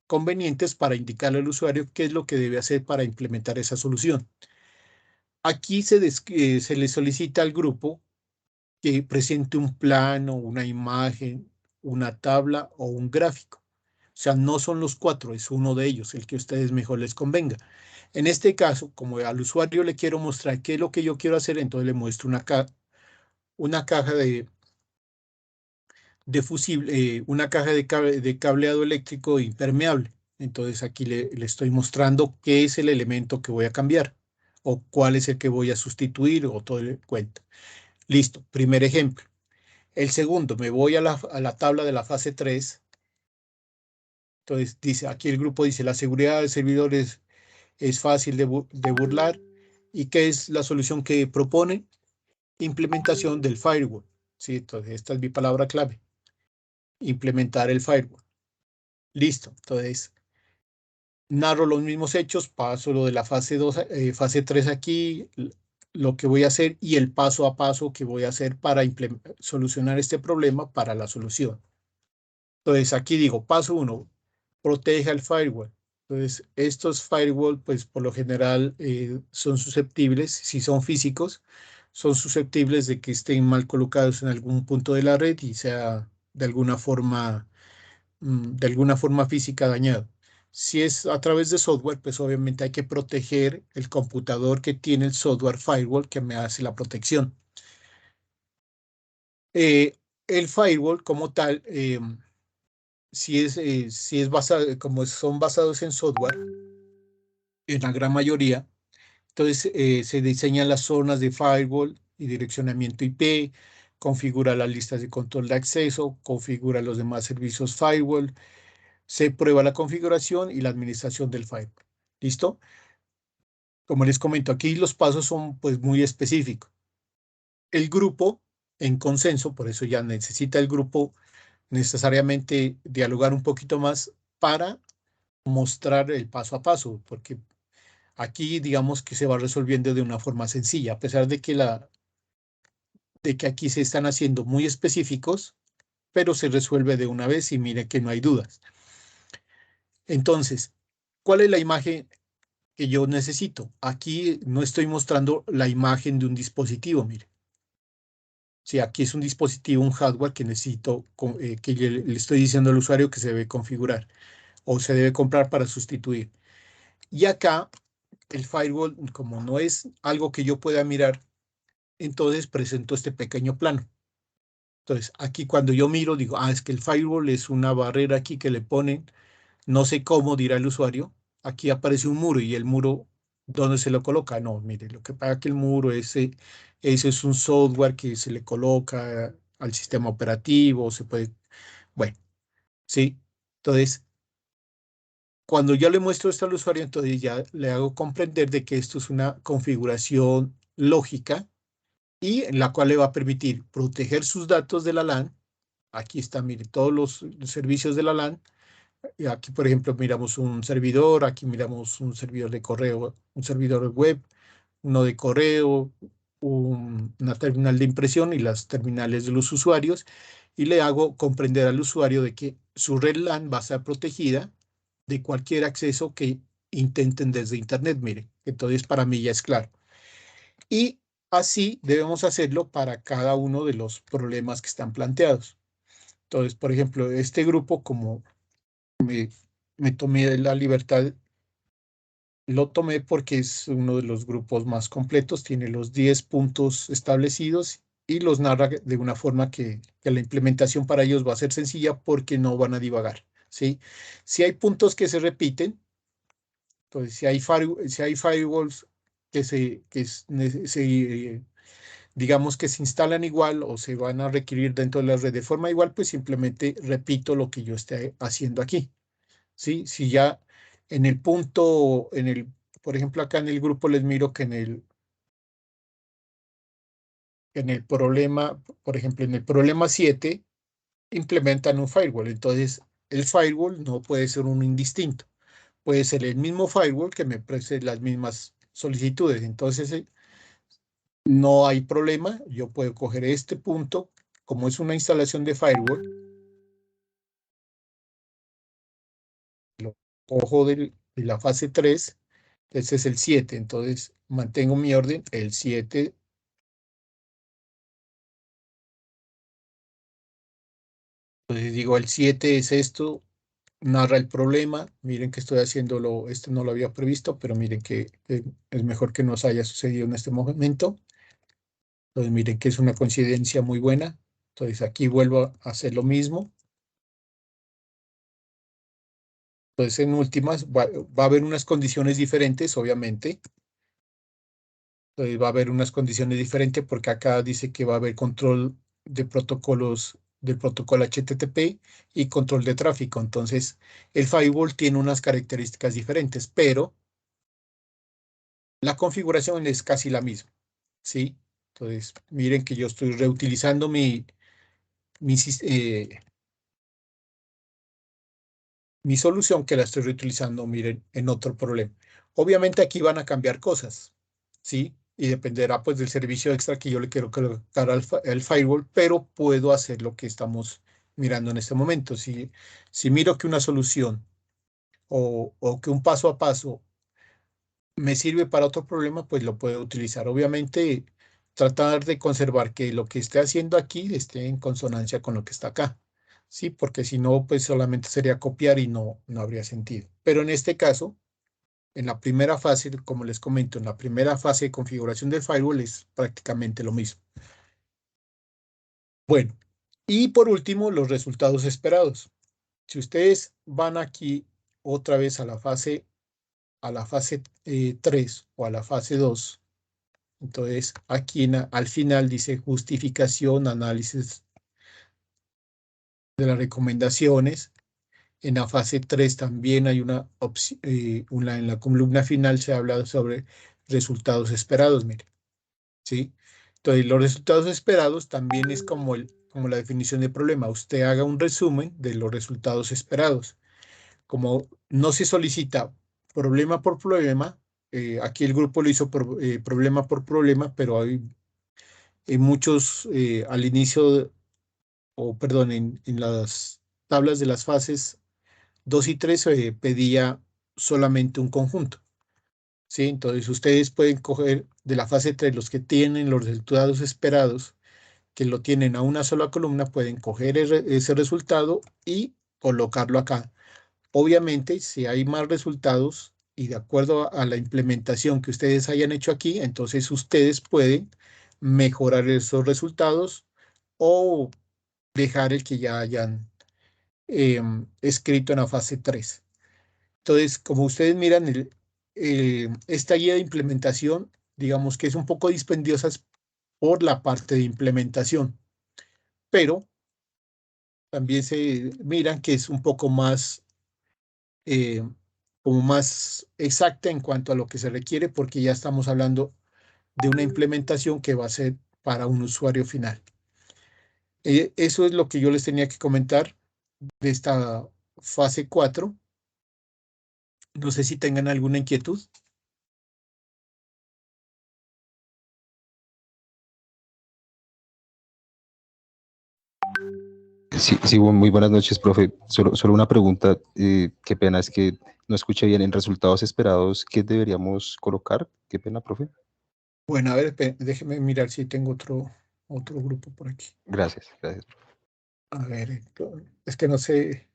convenientes para indicarle al usuario qué es lo que debe hacer para implementar esa solución. Aquí se le solicita al grupo que presente un plano, una imagen, una tabla o un gráfico. O sea, no son los cuatro, es uno de ellos, el que a ustedes mejor les convenga. En este caso, como al usuario le quiero mostrar qué es lo que yo quiero hacer, entonces le muestro una caja de fusible, una caja de cableado eléctrico impermeable. Entonces aquí le estoy mostrando qué es el elemento que voy a cambiar o cuál es el que voy a sustituir o todo el cuento. Listo, primer ejemplo. El segundo, me voy a la tabla de la fase 3. Entonces, dice, aquí el grupo dice, la seguridad de servidores es fácil de burlar. ¿Y qué es la solución que propone? Implementación del firewall. ¿Sí? Entonces, esta es mi palabra clave. Implementar el firewall. Listo. Entonces, narro los mismos hechos, paso lo de la fase 2, fase 3 aquí, lo que voy a hacer y el paso a paso que voy a hacer para solucionar este problema para la solución. Entonces, aquí digo, paso 1, proteja el firewall. Entonces, estos firewall, pues por lo general son susceptibles, si son físicos, son susceptibles de que estén mal colocados en algún punto de la red y sea de alguna forma física dañado. Si es a través de software, pues obviamente hay que proteger el computador que tiene el software firewall que me hace la protección. El firewall como tal, si es basado, como son basados en software, en la gran mayoría. Entonces, se diseñan las zonas de firewall y direccionamiento IP, configura las listas de control de acceso, configura los demás servicios firewall, se prueba la configuración y la administración del firewall. ¿Listo? Como les comento, aquí los pasos son pues muy específicos. El grupo en consenso, por eso ya necesita el grupo necesariamente dialogar un poquito más para mostrar el paso a paso, porque aquí digamos que se va resolviendo de una forma sencilla, a pesar de que aquí se están haciendo muy específicos, pero se resuelve de una vez y mire que no hay dudas. Entonces, ¿cuál es la imagen que yo necesito? Aquí no estoy mostrando la imagen de un dispositivo, mire. Si aquí es un dispositivo, un hardware que necesito, que le estoy diciendo al usuario que se debe configurar o se debe comprar para sustituir. Y acá el firewall, como no es algo que yo pueda mirar, entonces presento este pequeño plano. Entonces, aquí cuando yo miro, digo, es que el firewall es una barrera aquí que le ponen, no sé cómo, dirá el usuario. Aquí aparece un muro y el muro, ¿dónde se lo coloca? No, mire, lo que pasa es que el muro, ese es un software que se le coloca al sistema operativo, se puede, bueno, sí. Entonces, cuando yo le muestro esto al usuario, entonces ya le hago comprender de que esto es una configuración lógica y en la cual le va a permitir proteger sus datos de la LAN. Aquí está, mire, todos los servicios de la LAN. Y aquí, por ejemplo, miramos un servidor, aquí miramos un servidor de correo, un servidor web, uno de correo, una terminal de impresión y las terminales de los usuarios. Y le hago comprender al usuario de que su red LAN va a estar protegida de cualquier acceso que intenten desde Internet. Mire, entonces para mí ya es claro. Y así debemos hacerlo para cada uno de los problemas que están planteados. Entonces, por ejemplo, este grupo, como me, me tomé la libertad, lo tomé porque es uno de los grupos más completos, tiene los 10 puntos establecidos y los narra de una forma que la implementación para ellos va a ser sencilla porque no van a divagar, ¿sí? Si hay puntos que se repiten, entonces si hay firewalls que digamos que se instalan igual o se van a requerir dentro de la red de forma igual, pues simplemente repito lo que yo esté haciendo aquí. ¿Sí? Si ya en el punto, por ejemplo, acá en el grupo les miro que en el problema, por ejemplo, en el problema 7 implementan un firewall. Entonces, el firewall no puede ser un indistinto. Puede ser el mismo firewall que me preste las mismas solicitudes. Entonces, no hay problema. Yo puedo coger este punto, como es una instalación de firewall, lo cojo de la fase 3. Ese es el 7. Entonces, mantengo mi orden, el 7. Entonces digo, el 7 es esto, narra el problema. Miren que estoy haciéndolo, esto no lo había previsto, pero miren que es mejor que nos haya sucedido en este momento. Entonces miren que es una coincidencia muy buena. Entonces aquí vuelvo a hacer lo mismo. Entonces en últimas va a haber unas condiciones diferentes, obviamente. Entonces va a haber unas condiciones diferentes porque acá dice que va a haber control de protocolos del protocolo HTTP y control de tráfico. Entonces, el firewall tiene unas características diferentes, pero la configuración es casi la misma, ¿sí? Entonces, miren que yo estoy reutilizando mi mi solución que la estoy reutilizando, miren, en otro problema. Obviamente aquí van a cambiar cosas, ¿sí? Y dependerá pues del servicio extra que yo le quiero colocar al firewall, pero puedo hacer lo que estamos mirando en este momento. Si miro que una solución o que un paso a paso me sirve para otro problema, pues lo puedo utilizar. Obviamente, tratar de conservar que lo que esté haciendo aquí esté en consonancia con lo que está acá. Sí, porque si no, pues solamente sería copiar y no habría sentido. Pero en este caso, en la primera fase, como les comento, en la primera fase de configuración del firewall es prácticamente lo mismo. Bueno, y por último, los resultados esperados. Si ustedes van aquí otra vez a la fase a la fase 3 o a la fase 2, entonces aquí al final dice justificación, análisis de las recomendaciones. En la fase 3 también hay una opción, en la columna final se habla sobre resultados esperados, mire, ¿sí? Entonces, los resultados esperados también es como la definición de problema. Usted haga un resumen de los resultados esperados. Como no se solicita problema por problema, aquí el grupo lo hizo problema por problema, pero hay muchos al inicio, o perdón, en las tablas de las fases 2 y 3 pedía solamente un conjunto, ¿sí? Entonces ustedes pueden coger de la fase 3 los que tienen los resultados esperados, que lo tienen a una sola columna, pueden coger ese resultado y colocarlo acá. Obviamente, si hay más resultados y de acuerdo a la implementación que ustedes hayan hecho aquí, entonces ustedes pueden mejorar esos resultados o dejar el que ya hayan escrito en la fase 3. Entonces, como ustedes miran, esta guía de implementación, digamos que es un poco dispendiosa por la parte de implementación, pero también se miran que es un poco más, eh, como más exacta en cuanto a lo que se requiere, porque ya estamos hablando de una implementación que va a ser para un usuario final. Eso es lo que yo les tenía que comentar de esta fase 4. No sé si tengan alguna inquietud. Sí, sí, muy buenas noches, profe. Solo una pregunta, qué pena, es que no escuché bien. En resultados esperados, ¿qué deberíamos colocar? Qué pena, profe. Bueno, a ver, déjeme mirar si tengo otro grupo por aquí. Gracias, gracias. A ver, es que no sé,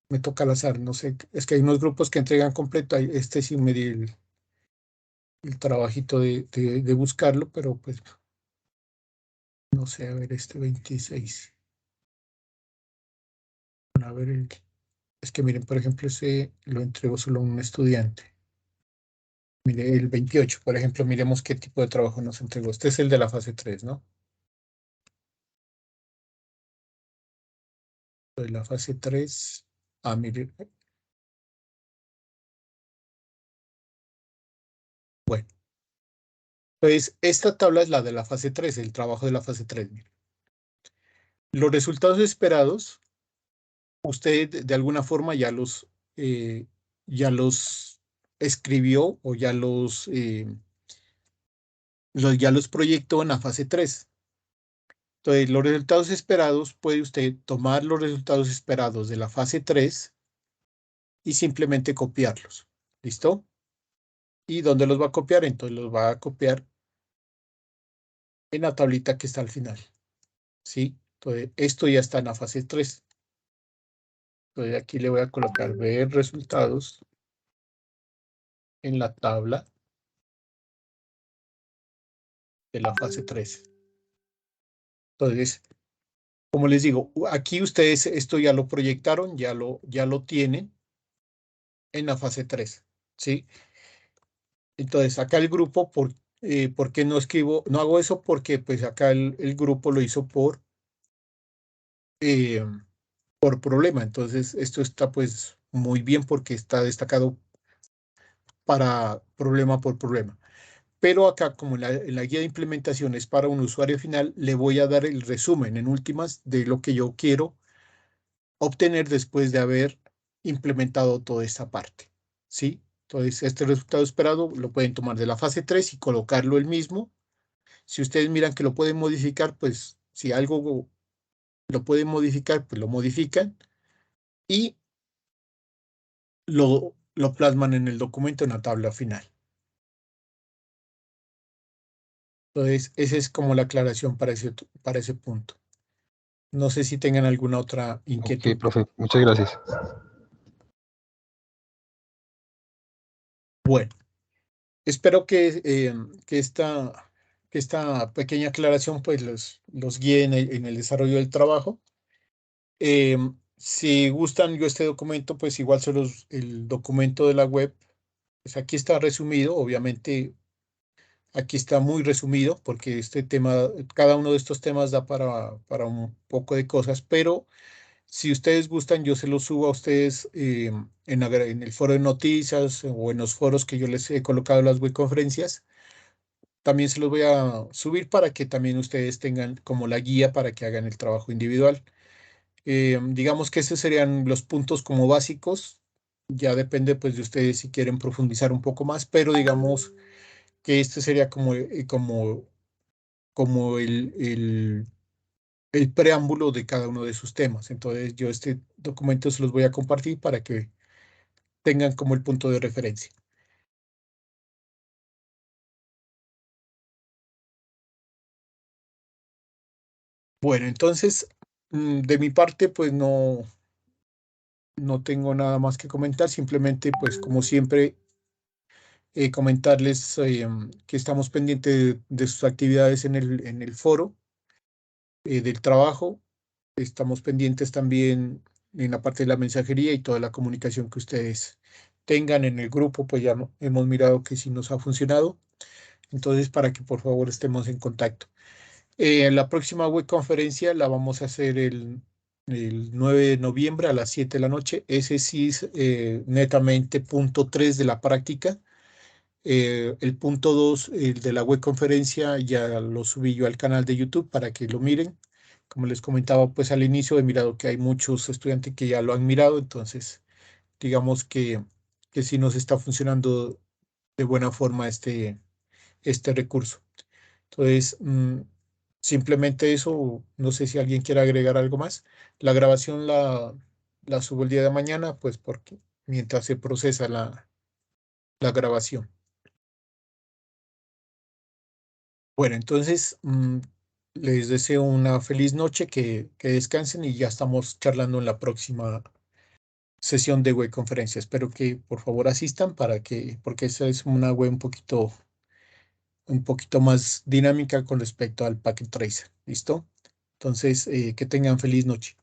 me toca al azar, no sé, es que hay unos grupos que entregan completo, este sí me di el trabajito de buscarlo, pero pues no sé, a ver, este 26. A ver, es que miren, por ejemplo, ese lo entregó solo un estudiante. Mire, el 28, por ejemplo, miremos qué tipo de trabajo nos entregó. Este es el de la fase 3, ¿no? De la fase 3. Ah, mire, bueno. Pues esta tabla es la de la fase 3, el trabajo de la fase 3. Mire. Los resultados esperados, usted de alguna forma ya los escribió o ya los proyectó en la fase 3. Entonces, los resultados esperados, puede usted tomar los resultados esperados de la fase 3 y simplemente copiarlos. ¿Listo? ¿Y dónde los va a copiar? Entonces los va a copiar en la tablita que está al final. ¿Sí? Entonces, esto ya está en la fase 3. Entonces, aquí le voy a colocar ver resultados en la tabla de la fase 3. Entonces, como les digo, aquí ustedes esto ya lo proyectaron, ya lo tienen en la fase 3. ¿Sí? Entonces, acá el grupo, ¿por qué no escribo? No hago eso porque pues acá el grupo lo hizo eh, por problema. Entonces, esto está pues muy bien porque está destacado para problema por problema. Pero acá, como en la guía de implementación es para un usuario final, le voy a dar el resumen en últimas de lo que yo quiero obtener después de haber implementado toda esta parte. ¿Sí? Entonces, este resultado esperado lo pueden tomar de la fase 3 y colocarlo el mismo. Si ustedes miran que lo pueden modificar, pues si algo lo pueden modificar, pues lo modifican y lo plasman en el documento en la tabla final. Entonces, esa es como la aclaración para ese punto. No sé si tengan alguna otra Ok, inquietud. profe, muchas gracias. Bueno, espero que esta pequeña aclaración pues los guíe en el desarrollo del trabajo. Si gustan yo este documento, pues igual solo el documento de la web Pues aquí está resumido, obviamente aquí está muy resumido porque este tema, cada uno de estos temas da para un poco de cosas, pero si ustedes gustan, yo se los subo a ustedes en el foro de noticias o en los foros que yo les he colocado en las web conferencias. También se los voy a subir para que también ustedes tengan como la guía para que hagan el trabajo individual. Digamos que esos serían los puntos como básicos. Ya depende pues de ustedes si quieren profundizar un poco más, pero digamos que este sería como el preámbulo de cada uno de sus temas. Entonces yo este documento se los voy a compartir para que tengan como el punto de referencia. Bueno, entonces de mi parte pues no tengo nada más que comentar, simplemente pues como siempre comentarles que estamos pendientes de sus actividades en el foro del trabajo. Estamos pendientes también en la parte de la mensajería y toda la comunicación que ustedes tengan en el grupo, pues ya hemos mirado que sí nos ha funcionado. Entonces, para que por favor estemos en contacto. La próxima web conferencia la vamos a hacer el 9 de noviembre a las 7 de la noche. Ese sí es netamente punto 3 de la práctica. El punto 2, el de la web conferencia, ya lo subí yo al canal de YouTube para que lo miren. Como les comentaba, pues al inicio he mirado que hay muchos estudiantes que ya lo han mirado, entonces digamos que sí nos está funcionando de buena forma este recurso. Entonces, simplemente eso, no sé si alguien quiere agregar algo más. La grabación la subo el día de mañana, pues porque mientras se procesa la grabación. Bueno, entonces les deseo una feliz noche, que descansen y ya estamos charlando en la próxima sesión de web conferencia. Espero que por favor asistan porque esa es una web un poquito más dinámica con respecto al Packet Tracer. ¿Listo? Entonces, que tengan feliz noche.